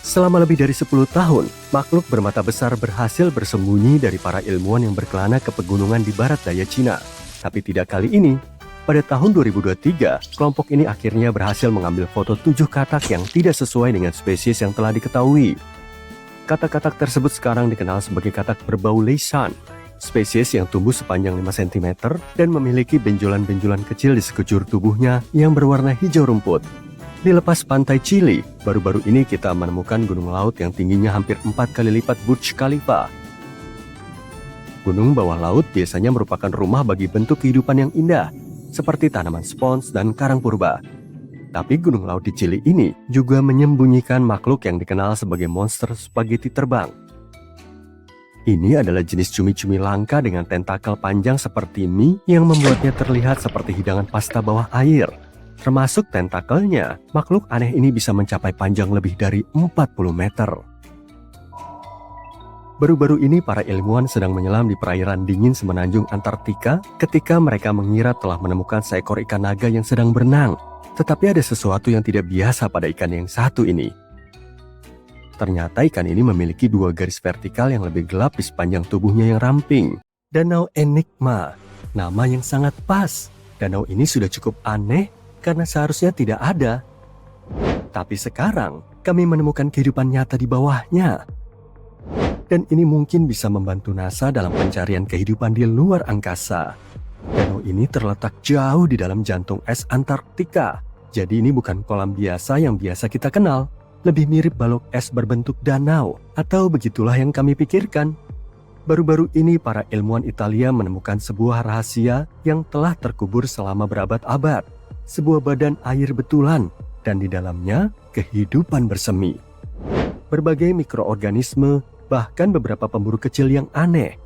Selama lebih dari 10 tahun, makhluk bermata besar berhasil bersembunyi dari para ilmuwan yang berkelana ke pegunungan di barat daya Cina. Tapi tidak kali ini. Pada tahun 2023, kelompok ini akhirnya berhasil mengambil foto 7 katak yang tidak sesuai dengan spesies yang telah diketahui. Katak-katak tersebut sekarang dikenal sebagai katak berbau leisan, spesies yang tumbuh sepanjang 5 cm dan memiliki benjolan-benjolan kecil di sekujur tubuhnya yang berwarna hijau rumput. Di lepas pantai Chili, baru-baru ini kita menemukan gunung laut yang tingginya hampir 4 kali lipat Burj Khalifa. Gunung bawah laut biasanya merupakan rumah bagi bentuk kehidupan yang indah, seperti tanaman spons dan karang purba. Tapi gunung laut di Chili ini juga menyembunyikan makhluk yang dikenal sebagai monster spaghetti terbang. Ini adalah jenis cumi-cumi langka dengan tentakel panjang seperti mie yang membuatnya terlihat seperti hidangan pasta bawah air. Termasuk tentakelnya, makhluk aneh ini bisa mencapai panjang lebih dari 40 meter. Baru-baru ini para ilmuwan sedang menyelam di perairan dingin semenanjung Antartika ketika mereka mengira telah menemukan seekor ikan naga yang sedang berenang. Tetapi ada sesuatu yang tidak biasa pada ikan yang satu ini. Ternyata ikan ini memiliki 2 garis vertikal yang lebih gelap di sepanjang tubuhnya yang ramping. Danau Enigma, nama yang sangat pas. Danau ini sudah cukup aneh karena seharusnya tidak ada. Tapi sekarang kami menemukan kehidupan nyata di bawahnya. Dan ini mungkin bisa membantu NASA dalam pencarian kehidupan di luar angkasa. Danau ini terletak jauh di dalam jantung es Antartika. Jadi ini bukan kolam biasa yang biasa kita kenal. Lebih mirip balok es berbentuk danau, atau begitulah yang kami pikirkan. Baru-baru ini para ilmuwan Italia menemukan sebuah rahasia yang telah terkubur selama berabad-abad. Sebuah badan air betulan, dan di dalamnya kehidupan bersemi. Berbagai mikroorganisme, bahkan beberapa pemburu kecil yang aneh.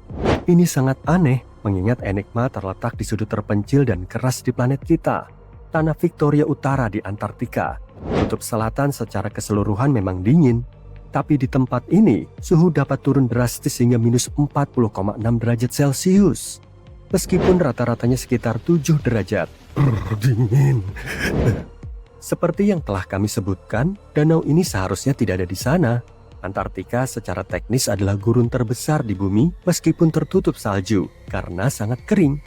Ini sangat aneh, mengingat Enigma terletak di sudut terpencil dan keras di planet kita, tanah Victoria Utara di Antartika. Kutub selatan secara keseluruhan memang dingin, tapi di tempat ini suhu dapat turun drastis hingga minus 40,6 derajat Celcius. Meskipun rata-ratanya sekitar 7 derajat. Dingin. Seperti yang telah kami sebutkan, danau ini seharusnya tidak ada di sana. Antartika secara teknis adalah gurun terbesar di bumi meskipun tertutup salju karena sangat kering.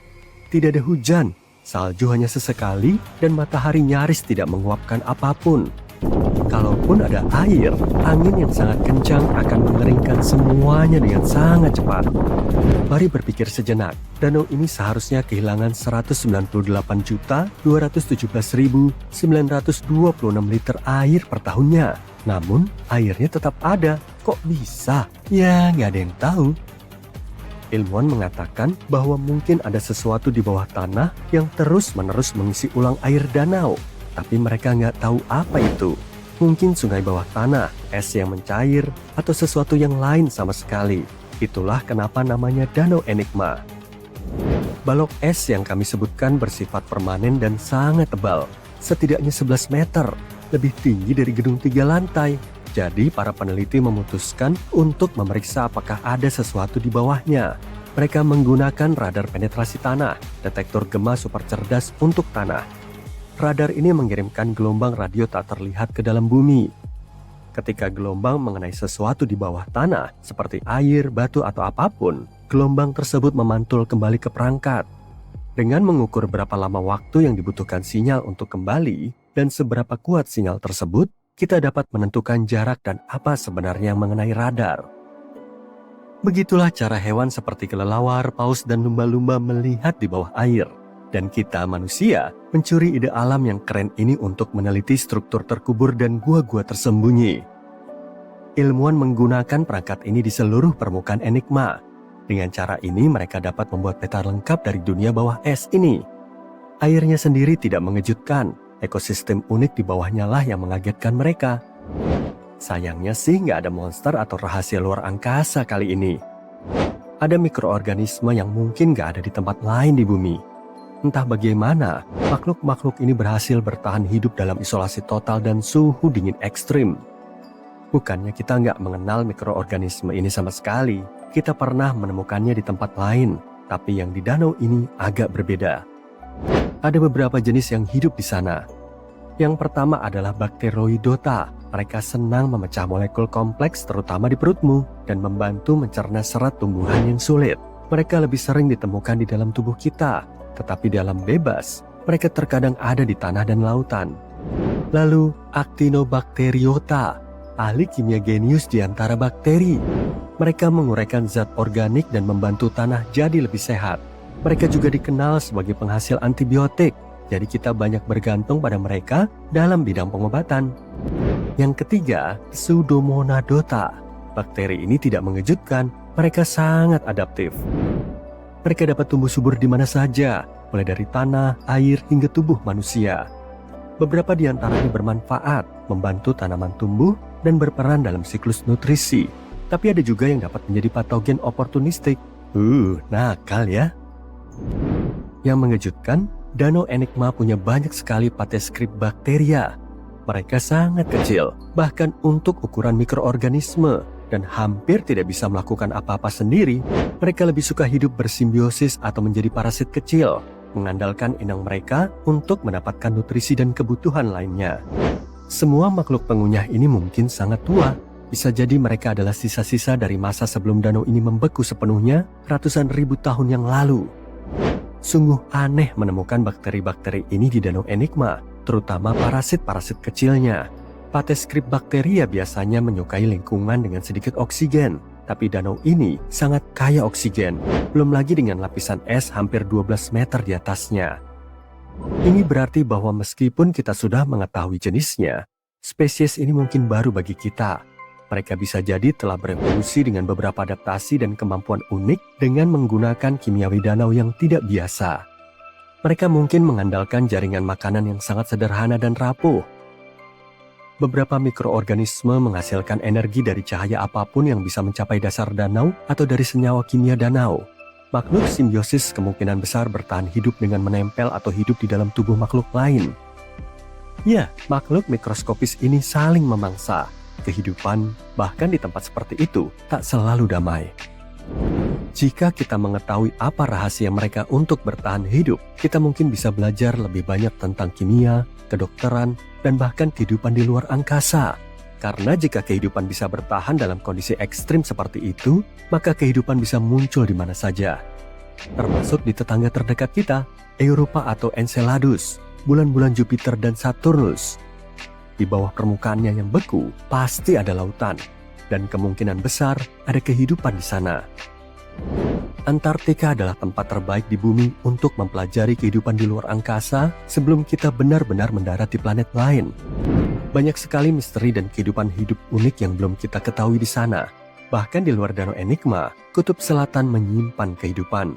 Tidak ada hujan, salju hanya sesekali dan matahari nyaris tidak menguapkan apapun. Kalaupun ada air, angin yang sangat kencang akan mengeringkan semuanya dengan sangat cepat. Mari berpikir sejenak, danau ini seharusnya kehilangan 198.217.926 liter air per tahunnya. Namun, airnya tetap ada. Kok bisa? Ya, nggak ada yang tahu. Ilmuwan mengatakan bahwa mungkin ada sesuatu di bawah tanah yang terus-menerus mengisi ulang air danau. Tapi mereka nggak tahu apa itu. Mungkin sungai bawah tanah, es yang mencair, atau sesuatu yang lain sama sekali. Itulah kenapa namanya Danau Enigma. Balok es yang kami sebutkan bersifat permanen dan sangat tebal, setidaknya 11 meter, lebih tinggi dari gedung 3 lantai. Jadi para peneliti memutuskan untuk memeriksa apakah ada sesuatu di bawahnya. Mereka menggunakan radar penetrasi tanah, detektor gema super cerdas untuk tanah. Radar ini mengirimkan gelombang radio tak terlihat ke dalam bumi. Ketika gelombang mengenai sesuatu di bawah tanah, seperti air, batu, atau apapun, gelombang tersebut memantul kembali ke perangkat. Dengan mengukur berapa lama waktu yang dibutuhkan sinyal untuk kembali, dan seberapa kuat sinyal tersebut, kita dapat menentukan jarak dan apa sebenarnya mengenai radar. Begitulah cara hewan seperti kelelawar, paus, dan lumba-lumba melihat di bawah air. Dan kita manusia mencuri ide alam yang keren ini untuk meneliti struktur terkubur dan gua-gua tersembunyi. Ilmuwan menggunakan perangkat ini di seluruh permukaan Enigma. Dengan cara ini mereka dapat membuat peta lengkap dari dunia bawah es ini. Airnya sendiri tidak mengejutkan, ekosistem unik di bawahnya lah yang mengagetkan mereka. Sayangnya sih nggak ada monster atau rahasia luar angkasa kali ini. Ada mikroorganisme yang mungkin nggak ada di tempat lain di bumi. Entah bagaimana, makhluk-makhluk ini berhasil bertahan hidup dalam isolasi total dan suhu dingin ekstrim. Bukannya kita nggak mengenal mikroorganisme ini sama sekali. Kita pernah menemukannya di tempat lain, tapi yang di danau ini agak berbeda. Ada beberapa jenis yang hidup di sana. Yang pertama adalah Bacteroidota. Mereka senang memecah molekul kompleks terutama di perutmu dan membantu mencerna serat tumbuhan yang sulit. Mereka lebih sering ditemukan di dalam tubuh kita. Tetapi di alam bebas, Mereka terkadang ada di tanah dan lautan. Lalu, Actinobacteriota, ahli kimia genius di antara bakteri. Mereka menguraikan zat organik dan membantu tanah jadi lebih sehat. Mereka juga dikenal sebagai penghasil antibiotik, jadi kita banyak bergantung pada mereka dalam bidang pengobatan. Yang ketiga, Pseudomonadota. Bakteri ini tidak mengejutkan, mereka sangat adaptif. Mereka dapat tumbuh subur di mana saja, mulai dari tanah, air, hingga tubuh manusia. Beberapa di antaranya bermanfaat, membantu tanaman tumbuh, dan berperan dalam siklus nutrisi. Tapi ada juga yang dapat menjadi patogen oportunistik. Nakal ya. Yang mengejutkan, Danau Enigma punya banyak sekali Pathescriptbacteria. Mereka sangat kecil, bahkan untuk ukuran mikroorganisme, dan hampir tidak bisa melakukan apa-apa sendiri. Mereka lebih suka hidup bersimbiosis atau menjadi parasit kecil, mengandalkan inang mereka untuk mendapatkan nutrisi dan kebutuhan lainnya. Semua makhluk pengunyah ini mungkin sangat tua. Bisa jadi mereka adalah sisa-sisa dari masa sebelum danau ini membeku sepenuhnya ratusan ribu tahun yang lalu. Sungguh aneh menemukan bakteri-bakteri ini di Danau Enigma, terutama parasit-parasit kecilnya. Pathescriptbacteria biasanya menyukai lingkungan dengan sedikit oksigen, tapi danau ini sangat kaya oksigen, belum lagi dengan lapisan es hampir 12 meter di atasnya. Ini berarti bahwa meskipun kita sudah mengetahui jenisnya, spesies ini mungkin baru bagi kita. Mereka bisa jadi telah berevolusi dengan beberapa adaptasi dan kemampuan unik dengan menggunakan kimiawi danau yang tidak biasa. Mereka mungkin mengandalkan jaringan makanan yang sangat sederhana dan rapuh. Beberapa mikroorganisme menghasilkan energi dari cahaya apapun yang bisa mencapai dasar danau atau dari senyawa kimia danau. Makhluk simbiosis kemungkinan besar bertahan hidup dengan menempel atau hidup di dalam tubuh makhluk lain. Ya, makhluk mikroskopis ini saling memangsa. Kehidupan, bahkan di tempat seperti itu, tak selalu damai. Jika kita mengetahui apa rahasia mereka untuk bertahan hidup, kita mungkin bisa belajar lebih banyak tentang kimia, kedokteran, dan bahkan kehidupan di luar angkasa. Karena jika kehidupan bisa bertahan dalam kondisi ekstrim seperti itu, maka kehidupan bisa muncul di mana saja. Termasuk di tetangga terdekat kita, Europa atau Enceladus, bulan-bulan Jupiter dan Saturnus. Di bawah permukaannya yang beku, pasti ada lautan, dan kemungkinan besar ada kehidupan di sana. Antartika adalah tempat terbaik di bumi untuk mempelajari kehidupan di luar angkasa sebelum kita benar-benar mendarat di planet lain. Banyak sekali misteri dan kehidupan hidup unik yang belum kita ketahui di sana. Bahkan di luar Danau Enigma, kutub selatan menyimpan kehidupan.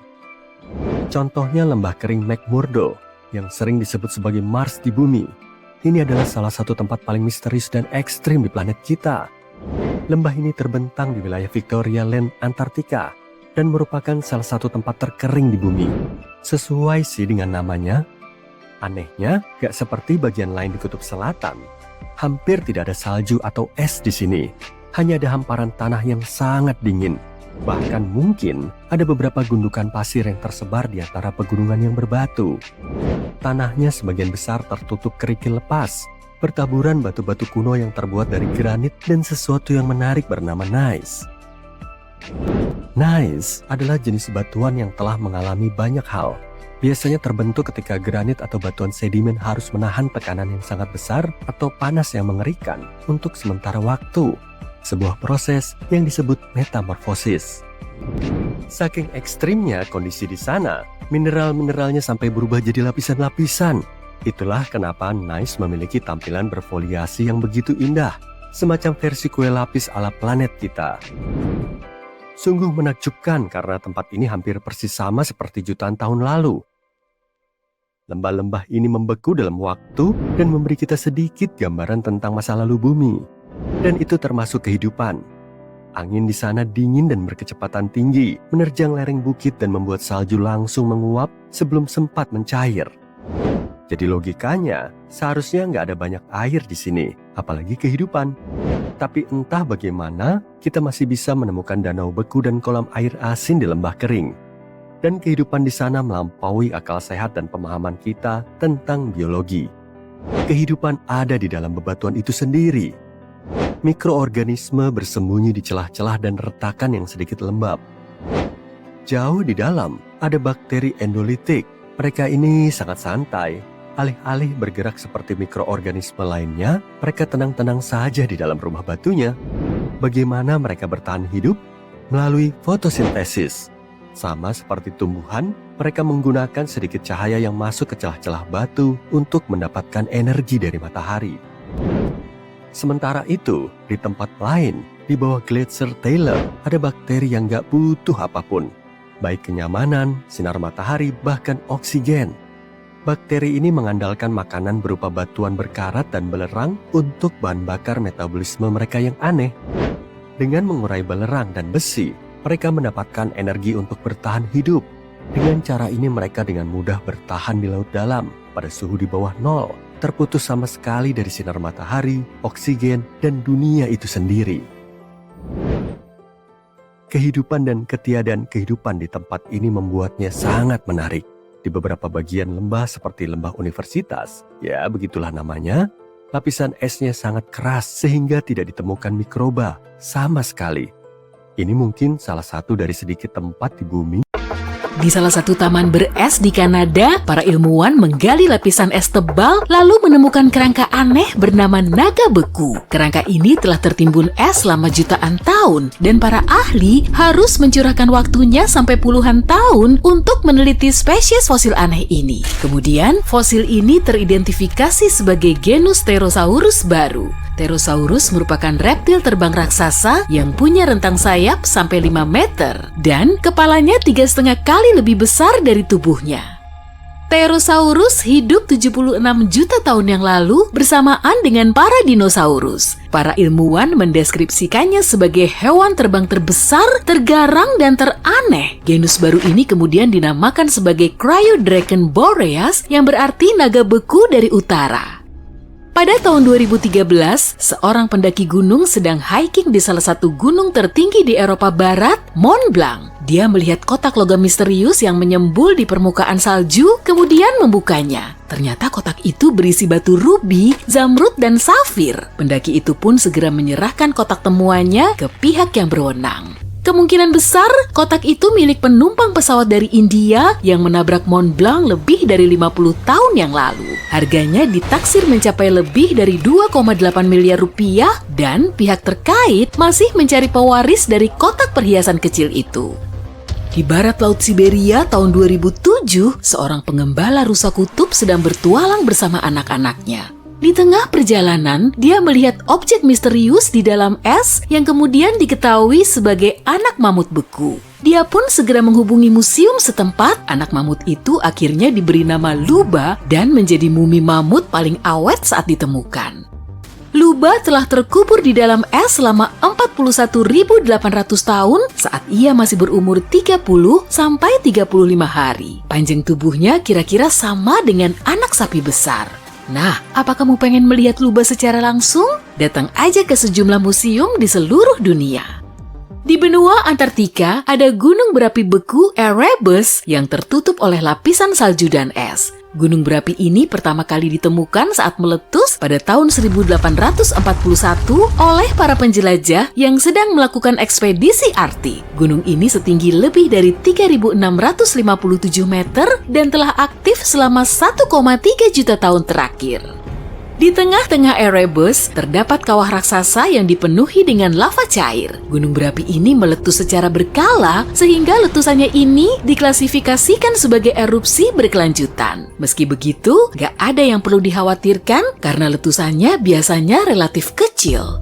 Contohnya lembah kering McMurdo, yang sering disebut sebagai Mars di bumi. Ini adalah salah satu tempat paling misterius dan ekstrim di planet kita. Lembah ini terbentang di wilayah Victoria Land, Antartika, dan merupakan salah satu tempat terkering di bumi. Sesuai sih dengan namanya. Anehnya, gak seperti bagian lain di kutub selatan. Hampir tidak ada salju atau es di sini. Hanya ada hamparan tanah yang sangat dingin. Bahkan mungkin ada beberapa gundukan pasir yang tersebar di antara pegunungan yang berbatu. Tanahnya sebagian besar tertutup kerikil lepas, bertaburan batu-batu kuno yang terbuat dari granit dan sesuatu yang menarik bernama gneiss. Gneiss adalah jenis batuan yang telah mengalami banyak hal. Biasanya terbentuk ketika granit atau batuan sedimen harus menahan tekanan yang sangat besar atau panas yang mengerikan untuk sementara waktu. Sebuah proses yang disebut metamorfosis. Saking ekstrimnya kondisi di sana, mineral-mineralnya sampai berubah jadi lapisan-lapisan. Itulah kenapa gneiss memiliki tampilan berfoliasi yang begitu indah, semacam versi kue lapis ala planet kita. Sungguh menakjubkan karena tempat ini hampir persis sama seperti jutaan tahun lalu. Lembah-lembah ini membeku dalam waktu dan memberi kita sedikit gambaran tentang masa lalu bumi. Dan itu termasuk kehidupan. Angin di sana dingin dan berkecepatan tinggi, menerjang lereng bukit dan membuat salju langsung menguap sebelum sempat mencair. Jadi logikanya, seharusnya nggak ada banyak air di sini, apalagi kehidupan. Tapi entah bagaimana, kita masih bisa menemukan danau beku dan kolam air asin di lembah kering. Dan kehidupan di sana melampaui akal sehat dan pemahaman kita tentang biologi. Kehidupan ada di dalam bebatuan itu sendiri. Mikroorganisme bersembunyi di celah-celah dan retakan yang sedikit lembab. Jauh di dalam, ada bakteri endolitik. Mereka ini sangat santai. Alih-alih bergerak seperti mikroorganisme lainnya, mereka tenang-tenang saja di dalam rumah batunya. Bagaimana mereka bertahan hidup? Melalui fotosintesis. Sama seperti tumbuhan, mereka menggunakan sedikit cahaya yang masuk ke celah-celah batu untuk mendapatkan energi dari matahari. Sementara itu, di tempat lain, di bawah Glacier Taylor, ada bakteri yang gak butuh apapun. Baik kenyamanan, sinar matahari, bahkan oksigen. Bakteri ini mengandalkan makanan berupa batuan berkarat dan belerang untuk bahan bakar metabolisme mereka yang aneh. Dengan mengurai belerang dan besi, mereka mendapatkan energi untuk bertahan hidup. Dengan cara ini mereka dengan mudah bertahan di laut dalam pada suhu di bawah nol, terputus sama sekali dari sinar matahari, oksigen, dan dunia itu sendiri. Kehidupan dan ketiadaan kehidupan di tempat ini membuatnya sangat menarik. Di beberapa bagian lembah seperti lembah universitas, ya begitulah namanya, lapisan esnya sangat keras sehingga tidak ditemukan mikroba sama sekali. Ini mungkin salah satu dari sedikit tempat di bumi. Di salah satu taman beres di Kanada, para ilmuwan menggali lapisan es tebal lalu menemukan kerangka aneh bernama naga beku. Kerangka ini telah tertimbun es selama jutaan tahun dan para ahli harus mencurahkan waktunya sampai puluhan tahun untuk meneliti spesies fosil aneh ini. Kemudian, fosil ini teridentifikasi sebagai genus Pterosaurus baru. Pterosaurus merupakan reptil terbang raksasa yang punya rentang sayap sampai 5 meter dan kepalanya 3,5 kali lebih besar dari tubuhnya. Pterosaurus hidup 76 juta tahun yang lalu bersamaan dengan para dinosaurus. Para ilmuwan mendeskripsikannya sebagai hewan terbang terbesar, tergarang, dan teraneh. Genus baru ini kemudian dinamakan sebagai Cryodragon boreas yang berarti naga beku dari utara. Pada tahun 2013, seorang pendaki gunung sedang hiking di salah satu gunung tertinggi di Eropa Barat, Mont Blanc. Dia melihat kotak logam misterius yang menyembul di permukaan salju, kemudian membukanya. Ternyata kotak itu berisi batu rubi, zamrud, dan safir. Pendaki itu pun segera menyerahkan kotak temuannya ke pihak yang berwenang. Kemungkinan besar kotak itu milik penumpang pesawat dari India yang menabrak Mont Blanc lebih dari 50 tahun yang lalu. Harganya ditaksir mencapai lebih dari 2,8 miliar rupiah dan pihak terkait masih mencari pewaris dari kotak perhiasan kecil itu. Di barat Laut Siberia tahun 2007, seorang pengembala rusa kutub sedang bertualang bersama anak-anaknya. Di tengah perjalanan, dia melihat objek misterius di dalam es yang kemudian diketahui sebagai anak mamut beku. Dia pun segera menghubungi museum setempat. Anak mamut itu akhirnya diberi nama Luba dan menjadi mumi mamut paling awet saat ditemukan. Luba telah terkubur di dalam es selama 41.800 tahun saat ia masih berumur 30 sampai 35 hari. Panjang tubuhnya kira-kira sama dengan anak sapi besar. Nah, apa kamu pengen melihat Luba secara langsung? Datang aja ke sejumlah museum di seluruh dunia. Di benua Antartika, ada gunung berapi beku Erebus yang tertutup oleh lapisan salju dan es. Gunung berapi ini pertama kali ditemukan saat meletus pada tahun 1841 oleh para penjelajah yang sedang melakukan ekspedisi Arktik. Gunung ini setinggi lebih dari 3.657 meter dan telah aktif selama 1,3 juta tahun terakhir. Di tengah-tengah Erebus, terdapat kawah raksasa yang dipenuhi dengan lava cair. Gunung berapi ini meletus secara berkala, sehingga letusannya ini diklasifikasikan sebagai erupsi berkelanjutan. Meski begitu, gak ada yang perlu dikhawatirkan karena letusannya biasanya relatif kecil.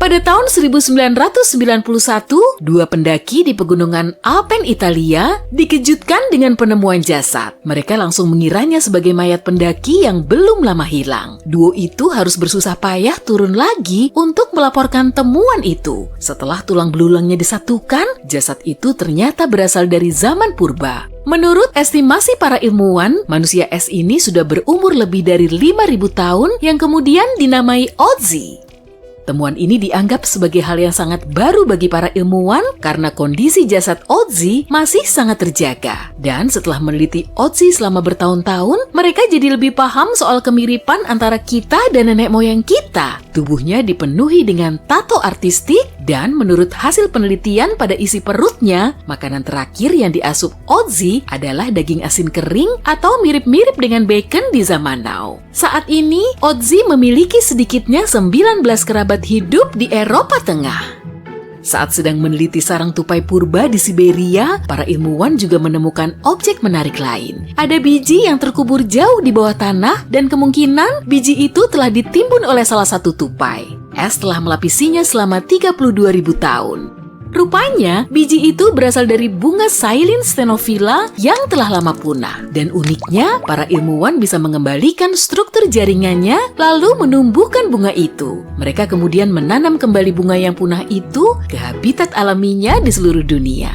Pada tahun 1991, dua pendaki di pegunungan Alpen Italia dikejutkan dengan penemuan jasad. Mereka langsung mengiranya sebagai mayat pendaki yang belum lama hilang. Duo itu harus bersusah payah turun lagi untuk melaporkan temuan itu. Setelah tulang belulangnya disatukan, jasad itu ternyata berasal dari zaman purba. Menurut estimasi para ilmuwan, manusia es ini sudah berumur lebih dari 5.000 tahun yang kemudian dinamai Otzi. Temuan ini dianggap sebagai hal yang sangat baru bagi para ilmuwan karena kondisi jasad Otzi masih sangat terjaga. Dan setelah meneliti Otzi selama bertahun-tahun, mereka jadi lebih paham soal kemiripan antara kita dan nenek moyang kita. Tubuhnya dipenuhi dengan tato artistik Dan menurut hasil penelitian pada isi perutnya, makanan terakhir yang diasup Ozzy adalah daging asin kering atau mirip-mirip dengan bacon di zaman now. Saat ini, Ozzy memiliki sedikitnya 19 kerabat hidup di Eropa Tengah. Saat sedang meneliti sarang tupai purba di Siberia, para ilmuwan juga menemukan objek menarik lain. Ada biji yang terkubur jauh di bawah tanah dan kemungkinan biji itu telah ditimbun oleh salah satu tupai. Es telah melapisinya selama 32.000 tahun. Rupanya, biji itu berasal dari bunga Silene stenophila yang telah lama punah. Dan uniknya, para ilmuwan bisa mengembalikan struktur jaringannya lalu menumbuhkan bunga itu. Mereka kemudian menanam kembali bunga yang punah itu ke habitat alaminya di seluruh dunia.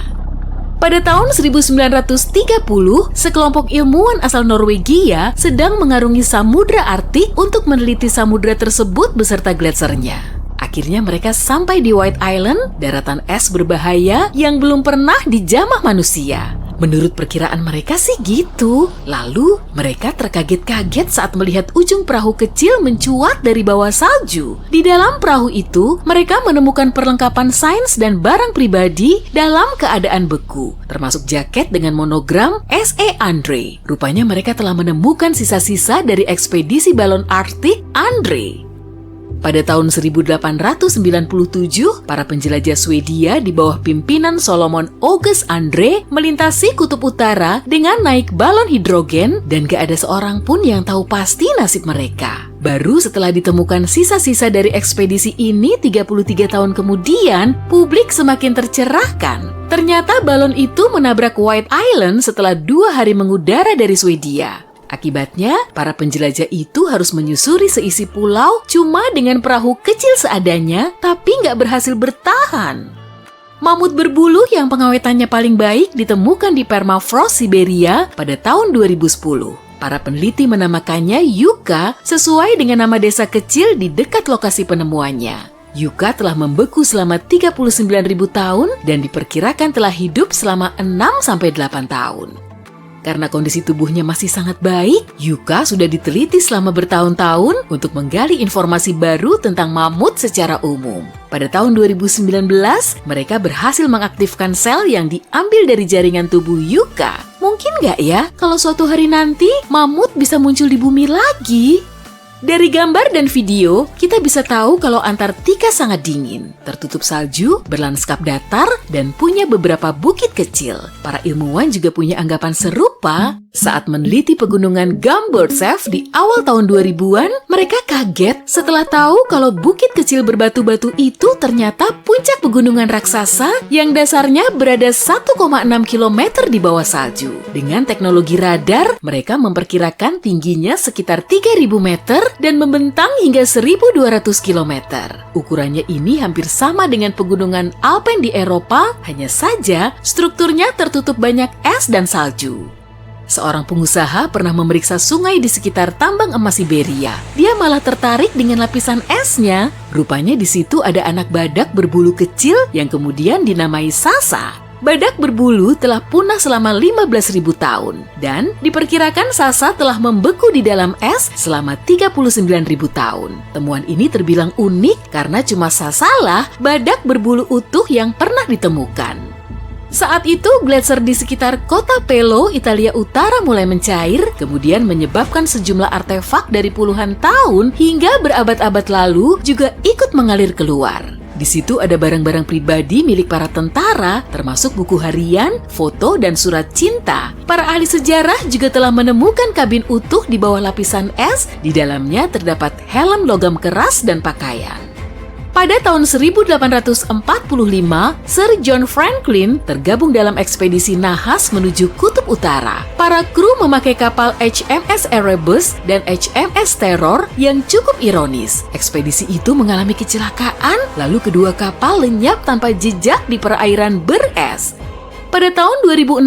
Pada tahun 1930, sekelompok ilmuwan asal Norwegia sedang mengarungi Samudra Arktik untuk meneliti samudra tersebut beserta gletsernya. Akhirnya mereka sampai di White Island, daratan es berbahaya yang belum pernah dijamah manusia. Menurut perkiraan mereka sih gitu. Lalu mereka terkaget-kaget saat melihat ujung perahu kecil mencuat dari bawah salju. Di dalam perahu itu, mereka menemukan perlengkapan sains dan barang pribadi dalam keadaan beku, termasuk jaket dengan monogram S.E. Andre. Rupanya mereka telah menemukan sisa-sisa dari ekspedisi balon Arktik Andre. Pada tahun 1897, para penjelajah Swedia di bawah pimpinan Solomon August Andre melintasi kutub utara dengan naik balon hidrogen dan gak ada seorang pun yang tahu pasti nasib mereka. Baru setelah ditemukan sisa-sisa dari ekspedisi ini 33 tahun kemudian, publik semakin tercerahkan. Ternyata balon itu menabrak White Island setelah 2 hari mengudara dari Swedia. Akibatnya, para penjelajah itu harus menyusuri seisi pulau cuma dengan perahu kecil seadanya, tapi nggak berhasil bertahan. Mamut berbulu yang pengawetannya paling baik ditemukan di permafrost Siberia pada tahun 2010. Para peneliti menamakannya Yucca sesuai dengan nama desa kecil di dekat lokasi penemuannya. Yucca telah membeku selama 39.000 tahun dan diperkirakan telah hidup selama 6-8 tahun. Karena kondisi tubuhnya masih sangat baik, Yucca sudah diteliti selama bertahun-tahun untuk menggali informasi baru tentang mamut secara umum. Pada tahun 2019, mereka berhasil mengaktifkan sel yang diambil dari jaringan tubuh Yucca. Mungkin nggak ya kalau suatu hari nanti mamut bisa muncul di bumi lagi? Dari gambar dan video, kita bisa tahu kalau Antartika sangat dingin, tertutup salju, berlandskap datar, dan punya beberapa bukit kecil. Para ilmuwan juga punya anggapan serupa. Saat meneliti pegunungan Gomburtsev di awal tahun 2000-an, mereka kaget setelah tahu kalau bukit kecil berbatu-batu itu ternyata puncak pegunungan raksasa yang dasarnya berada 1,6 km di bawah salju. Dengan teknologi radar, mereka memperkirakan tingginya sekitar 3.000 meter dan membentang hingga 1.200 km. Ukurannya ini hampir sama dengan pegunungan Alpen di Eropa, hanya saja strukturnya tertutup banyak es dan salju. Seorang pengusaha pernah memeriksa sungai di sekitar tambang emas Siberia. Dia malah tertarik dengan lapisan esnya. Rupanya di situ ada anak badak berbulu kecil yang kemudian dinamai Sasa. Badak berbulu telah punah selama 15.000 tahun dan diperkirakan Sasa telah membeku di dalam es selama 39.000 tahun. Temuan ini terbilang unik karena cuma Sasalah badak berbulu utuh yang pernah ditemukan. Saat itu, gletser di sekitar kota Pelo, Italia Utara mulai mencair, kemudian menyebabkan sejumlah artefak dari puluhan tahun hingga berabad-abad lalu juga ikut mengalir keluar. Di situ ada barang-barang pribadi milik para tentara, termasuk buku harian, foto, dan surat cinta. Para ahli sejarah juga telah menemukan kabin utuh di bawah lapisan es, di dalamnya terdapat helm logam keras dan pakaian. Pada tahun 1845, Sir John Franklin tergabung dalam ekspedisi nahas menuju Kutub Utara. Para kru memakai kapal HMS Erebus dan HMS Terror yang cukup ironis. Ekspedisi itu mengalami kecelakaan, lalu kedua kapal lenyap tanpa jejak di perairan beres. Pada tahun 2016,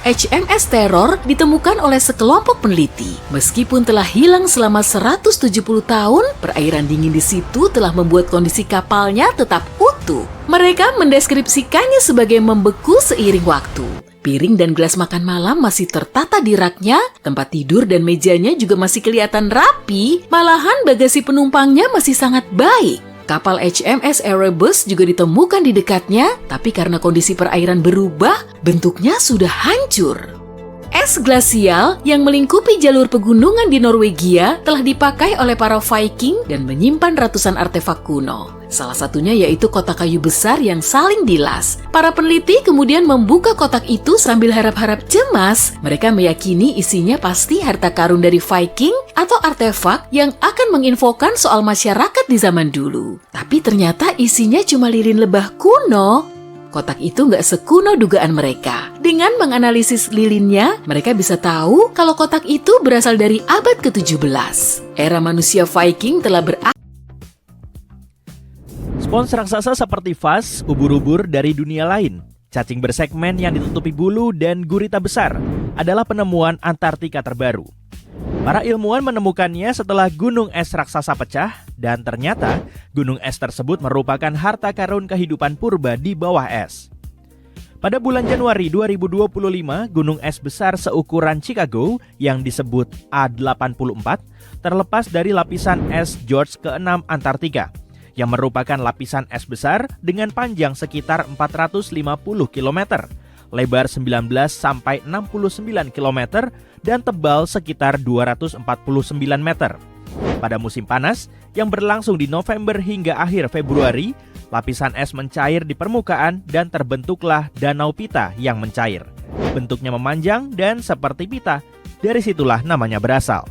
HMS Terror ditemukan oleh sekelompok peneliti. Meskipun telah hilang selama 170 tahun, perairan dingin di situ telah membuat kondisi kapalnya tetap utuh. Mereka mendeskripsikannya sebagai membeku seiring waktu. Piring dan gelas makan malam masih tertata di raknya, tempat tidur dan mejanya juga masih kelihatan rapi, malahan bagasi penumpangnya masih sangat baik. Kapal HMS Erebus juga ditemukan di dekatnya, tapi karena kondisi perairan berubah, bentuknya sudah hancur. Es glasial yang melingkupi jalur pegunungan di Norwegia telah dipakai oleh para Viking dan menyimpan ratusan artefak kuno. Salah satunya yaitu kotak kayu besar yang saling dilas. Para peneliti kemudian membuka kotak itu sambil harap-harap cemas. Mereka meyakini isinya pasti harta karun dari Viking atau artefak yang akan menginfokan soal masyarakat di zaman dulu. Tapi ternyata isinya cuma lilin lebah kuno. Kotak itu nggak sekuno dugaan mereka. Dengan menganalisis lilinnya, mereka bisa tahu kalau kotak itu berasal dari abad ke-17. Era manusia Viking telah Spons raksasa seperti vas, ubur-ubur dari dunia lain, cacing bersegmen yang ditutupi bulu, dan gurita besar adalah penemuan Antartika terbaru. Para ilmuwan menemukannya setelah gunung es raksasa pecah, dan ternyata gunung es tersebut merupakan harta karun kehidupan purba di bawah es. Pada bulan Januari 2025, gunung es besar seukuran Chicago yang disebut A84 terlepas dari lapisan es George ke-6 Antartika, yang merupakan lapisan es besar dengan panjang sekitar 450 km, lebar 19 sampai 69 km, dan tebal sekitar 249 meter. Pada musim panas, yang berlangsung di November hingga akhir Februari, lapisan es mencair di permukaan dan terbentuklah danau pita yang mencair. Bentuknya memanjang dan seperti pita, dari situlah namanya berasal.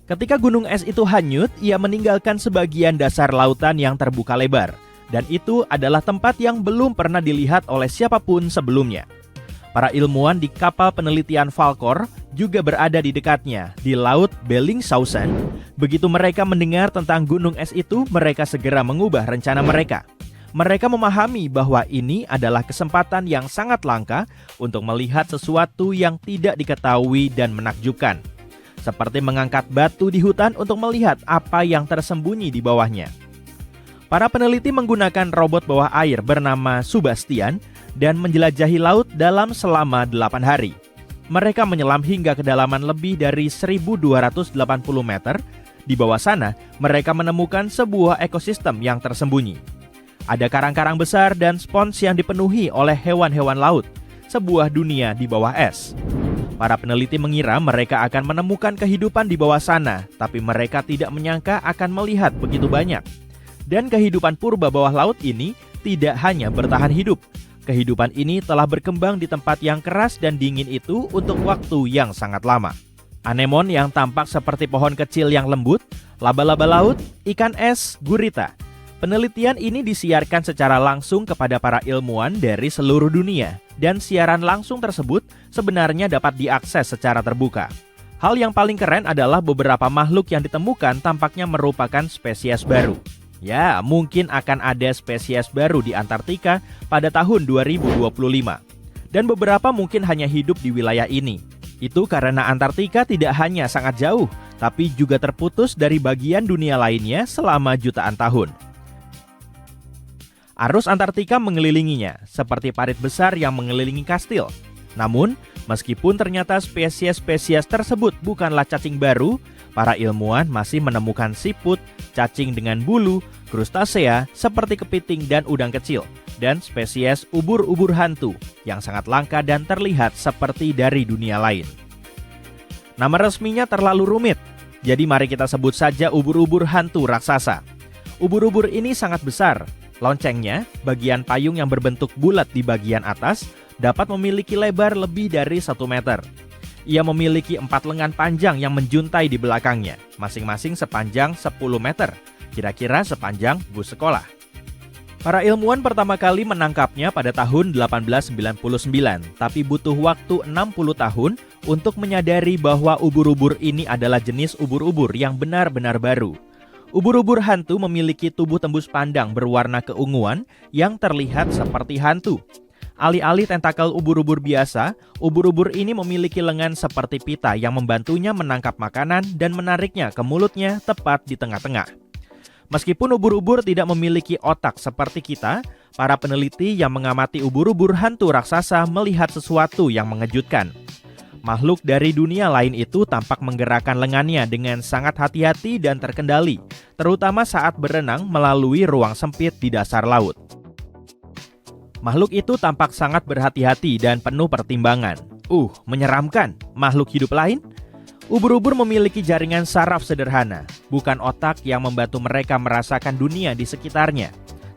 Ketika gunung es itu hanyut, ia meninggalkan sebagian dasar lautan yang terbuka lebar. Dan itu adalah tempat yang belum pernah dilihat oleh siapapun sebelumnya. Para ilmuwan di kapal penelitian Falkor juga berada di dekatnya, di Laut Bellingshausen. Begitu mereka mendengar tentang gunung es itu, mereka segera mengubah rencana mereka. Mereka memahami bahwa ini adalah kesempatan yang sangat langka untuk melihat sesuatu yang tidak diketahui dan menakjubkan. Seperti mengangkat batu di hutan untuk melihat apa yang tersembunyi di bawahnya. Para peneliti menggunakan robot bawah air bernama Subastian dan menjelajahi laut dalam selama 8 hari. Mereka menyelam hingga kedalaman lebih dari 1.280 meter. Di bawah sana, mereka menemukan sebuah ekosistem yang tersembunyi. Ada karang-karang besar dan spons yang dipenuhi oleh hewan-hewan laut, sebuah dunia di bawah es. Para peneliti mengira mereka akan menemukan kehidupan di bawah sana, tapi mereka tidak menyangka akan melihat begitu banyak. Dan kehidupan purba bawah laut ini tidak hanya bertahan hidup. Kehidupan ini telah berkembang di tempat yang keras dan dingin itu untuk waktu yang sangat lama. Anemon yang tampak seperti pohon kecil yang lembut, laba-laba laut, ikan es, gurita. Penelitian ini disiarkan secara langsung kepada para ilmuwan dari seluruh dunia. Dan siaran langsung tersebut sebenarnya dapat diakses secara terbuka. Hal yang paling keren adalah beberapa makhluk yang ditemukan tampaknya merupakan spesies baru. Ya, mungkin akan ada spesies baru di Antartika pada tahun 2025. Dan beberapa mungkin hanya hidup di wilayah ini. Itu karena Antartika tidak hanya sangat jauh, tapi juga terputus dari bagian dunia lainnya selama jutaan tahun. Arus Antartika mengelilinginya, seperti parit besar yang mengelilingi kastil. Namun, meskipun ternyata spesies-spesies tersebut bukanlah cacing baru, para ilmuwan masih menemukan siput, cacing dengan bulu, krustasea seperti kepiting dan udang kecil, dan spesies ubur-ubur hantu yang sangat langka dan terlihat seperti dari dunia lain. Nama resminya terlalu rumit, jadi mari kita sebut saja ubur-ubur hantu raksasa. Ubur-ubur ini sangat besar. Loncengnya, bagian payung yang berbentuk bulat di bagian atas, dapat memiliki lebar lebih dari 1 meter. Ia memiliki 4 lengan panjang yang menjuntai di belakangnya, masing-masing sepanjang 10 meter, kira-kira sepanjang bus sekolah. Para ilmuwan pertama kali menangkapnya pada tahun 1899, tapi butuh waktu 60 tahun untuk menyadari bahwa ubur-ubur ini adalah jenis ubur-ubur yang benar-benar baru. Ubur-ubur hantu memiliki tubuh tembus pandang berwarna keunguan yang terlihat seperti hantu. Alih-alih tentakel ubur-ubur biasa, ubur-ubur ini memiliki lengan seperti pita yang membantunya menangkap makanan dan menariknya ke mulutnya tepat di tengah-tengah. Meskipun ubur-ubur tidak memiliki otak seperti kita, para peneliti yang mengamati ubur-ubur hantu raksasa melihat sesuatu yang mengejutkan. Makhluk dari dunia lain itu tampak menggerakkan lengannya dengan sangat hati-hati dan terkendali, terutama saat berenang melalui ruang sempit di dasar laut. Makhluk itu tampak sangat berhati-hati dan penuh pertimbangan. Menyeramkan. Makhluk hidup lain? Ubur-ubur memiliki jaringan saraf sederhana, bukan otak yang membantu mereka merasakan dunia di sekitarnya.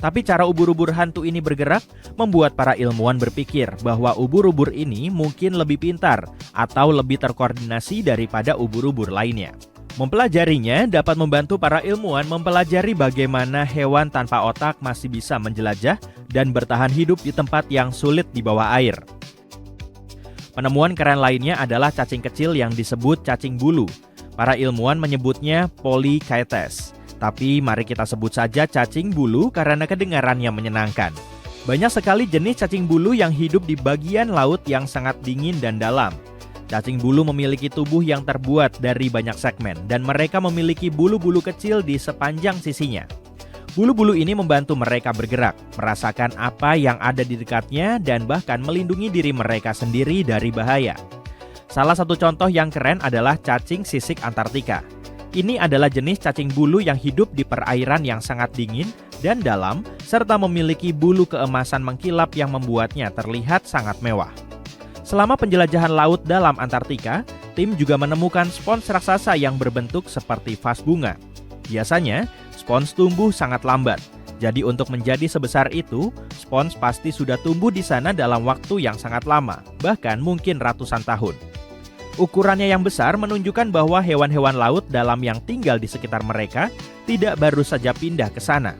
Tapi cara ubur-ubur hantu ini bergerak membuat para ilmuwan berpikir bahwa ubur-ubur ini mungkin lebih pintar atau lebih terkoordinasi daripada ubur-ubur lainnya. Mempelajarinya dapat membantu para ilmuwan mempelajari bagaimana hewan tanpa otak masih bisa menjelajah dan bertahan hidup di tempat yang sulit di bawah air. Penemuan keren lainnya adalah cacing kecil yang disebut cacing bulu. Para ilmuwan menyebutnya Polychaetes. Tapi mari kita sebut saja cacing bulu karena kedengarannya menyenangkan. Banyak sekali jenis cacing bulu yang hidup di bagian laut yang sangat dingin dan dalam. Cacing bulu memiliki tubuh yang terbuat dari banyak segmen dan mereka memiliki bulu-bulu kecil di sepanjang sisinya. Bulu-bulu ini membantu mereka bergerak, merasakan apa yang ada di dekatnya dan bahkan melindungi diri mereka sendiri dari bahaya. Salah satu contoh yang keren adalah cacing sisik Antartika. Ini adalah jenis cacing bulu yang hidup di perairan yang sangat dingin dan dalam, serta memiliki bulu keemasan mengkilap yang membuatnya terlihat sangat mewah. Selama penjelajahan laut dalam Antartika, tim juga menemukan spons raksasa yang berbentuk seperti vas bunga. Biasanya, spons tumbuh sangat lambat. Jadi untuk menjadi sebesar itu, spons pasti sudah tumbuh di sana dalam waktu yang sangat lama, bahkan mungkin ratusan tahun. Ukurannya yang besar menunjukkan bahwa hewan-hewan laut dalam yang tinggal di sekitar mereka tidak baru saja pindah ke sana.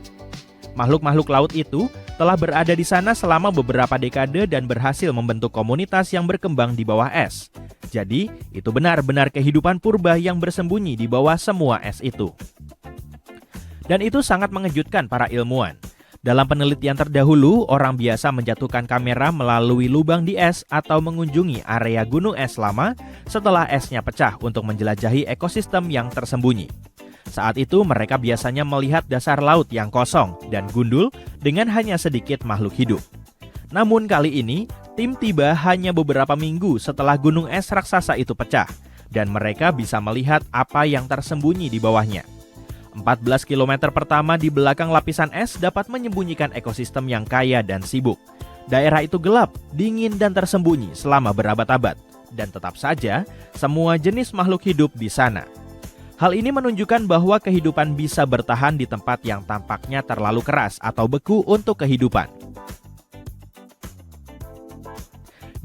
Makhluk-makhluk laut itu telah berada di sana selama beberapa dekade dan berhasil membentuk komunitas yang berkembang di bawah es. Jadi, itu benar-benar kehidupan purba yang bersembunyi di bawah semua es itu. Dan itu sangat mengejutkan para ilmuwan. Dalam penelitian terdahulu, orang biasa menjatuhkan kamera melalui lubang di es atau mengunjungi area gunung es lama setelah esnya pecah untuk menjelajahi ekosistem yang tersembunyi. Saat itu mereka biasanya melihat dasar laut yang kosong dan gundul dengan hanya sedikit makhluk hidup. Namun kali ini, tim tiba hanya beberapa minggu setelah gunung es raksasa itu pecah dan mereka bisa melihat apa yang tersembunyi di bawahnya. 14 km pertama di belakang lapisan es dapat menyembunyikan ekosistem yang kaya dan sibuk. Daerah itu gelap, dingin dan tersembunyi selama berabad-abad. Dan tetap saja, semua jenis makhluk hidup di sana. Hal ini menunjukkan bahwa kehidupan bisa bertahan di tempat yang tampaknya terlalu keras atau beku untuk kehidupan.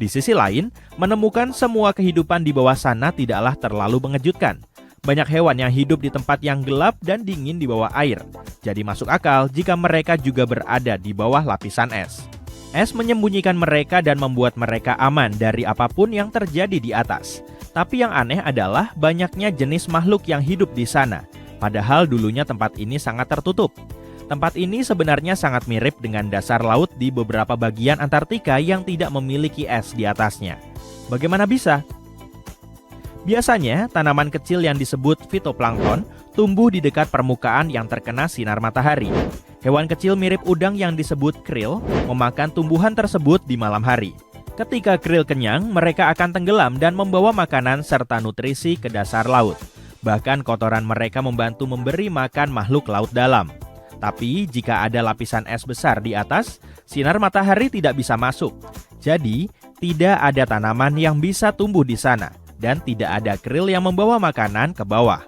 Di sisi lain, menemukan semua kehidupan di bawah sana tidaklah terlalu mengejutkan. Banyak hewan yang hidup di tempat yang gelap dan dingin di bawah air. Jadi masuk akal jika mereka juga berada di bawah lapisan es. Es menyembunyikan mereka dan membuat mereka aman dari apapun yang terjadi di atas. Tapi yang aneh adalah banyaknya jenis makhluk yang hidup di sana. Padahal dulunya tempat ini sangat tertutup. Tempat ini sebenarnya sangat mirip dengan dasar laut di beberapa bagian Antartika yang tidak memiliki es di atasnya. Bagaimana bisa? Biasanya, tanaman kecil yang disebut fitoplankton tumbuh di dekat permukaan yang terkena sinar matahari. Hewan kecil mirip udang yang disebut krill memakan tumbuhan tersebut di malam hari. Ketika krill kenyang, mereka akan tenggelam dan membawa makanan serta nutrisi ke dasar laut. Bahkan kotoran mereka membantu memberi makan makhluk laut dalam. Tapi jika ada lapisan es besar di atas, sinar matahari tidak bisa masuk. Jadi, tidak ada tanaman yang bisa tumbuh di sana. Dan tidak ada krill yang membawa makanan ke bawah.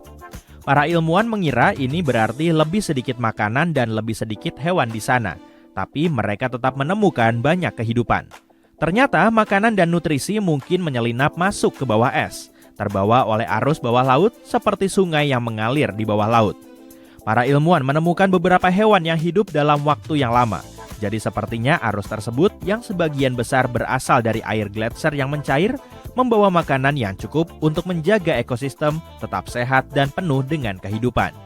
Para ilmuwan mengira ini berarti lebih sedikit makanan dan lebih sedikit hewan di sana. Tapi mereka tetap menemukan banyak kehidupan. Ternyata makanan dan nutrisi mungkin menyelinap masuk ke bawah es, terbawa oleh arus bawah laut seperti sungai yang mengalir di bawah laut. Para ilmuwan menemukan beberapa hewan yang hidup dalam waktu yang lama. Jadi sepertinya arus tersebut yang sebagian besar berasal dari air gletser yang mencair, membawa makanan yang cukup untuk menjaga ekosistem tetap sehat dan penuh dengan kehidupan.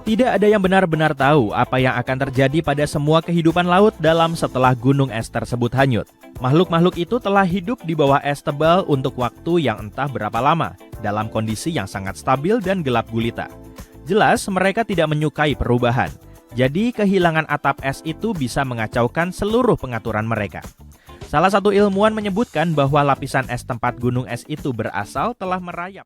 Tidak ada yang benar-benar tahu apa yang akan terjadi pada semua kehidupan laut dalam setelah gunung es tersebut hanyut. Makhluk-makhluk itu telah hidup di bawah es tebal untuk waktu yang entah berapa lama, dalam kondisi yang sangat stabil dan gelap gulita. Jelas mereka tidak menyukai perubahan. Jadi kehilangan atap es itu bisa mengacaukan seluruh pengaturan mereka. Salah satu ilmuwan menyebutkan bahwa lapisan es tempat gunung es itu berasal telah merayap.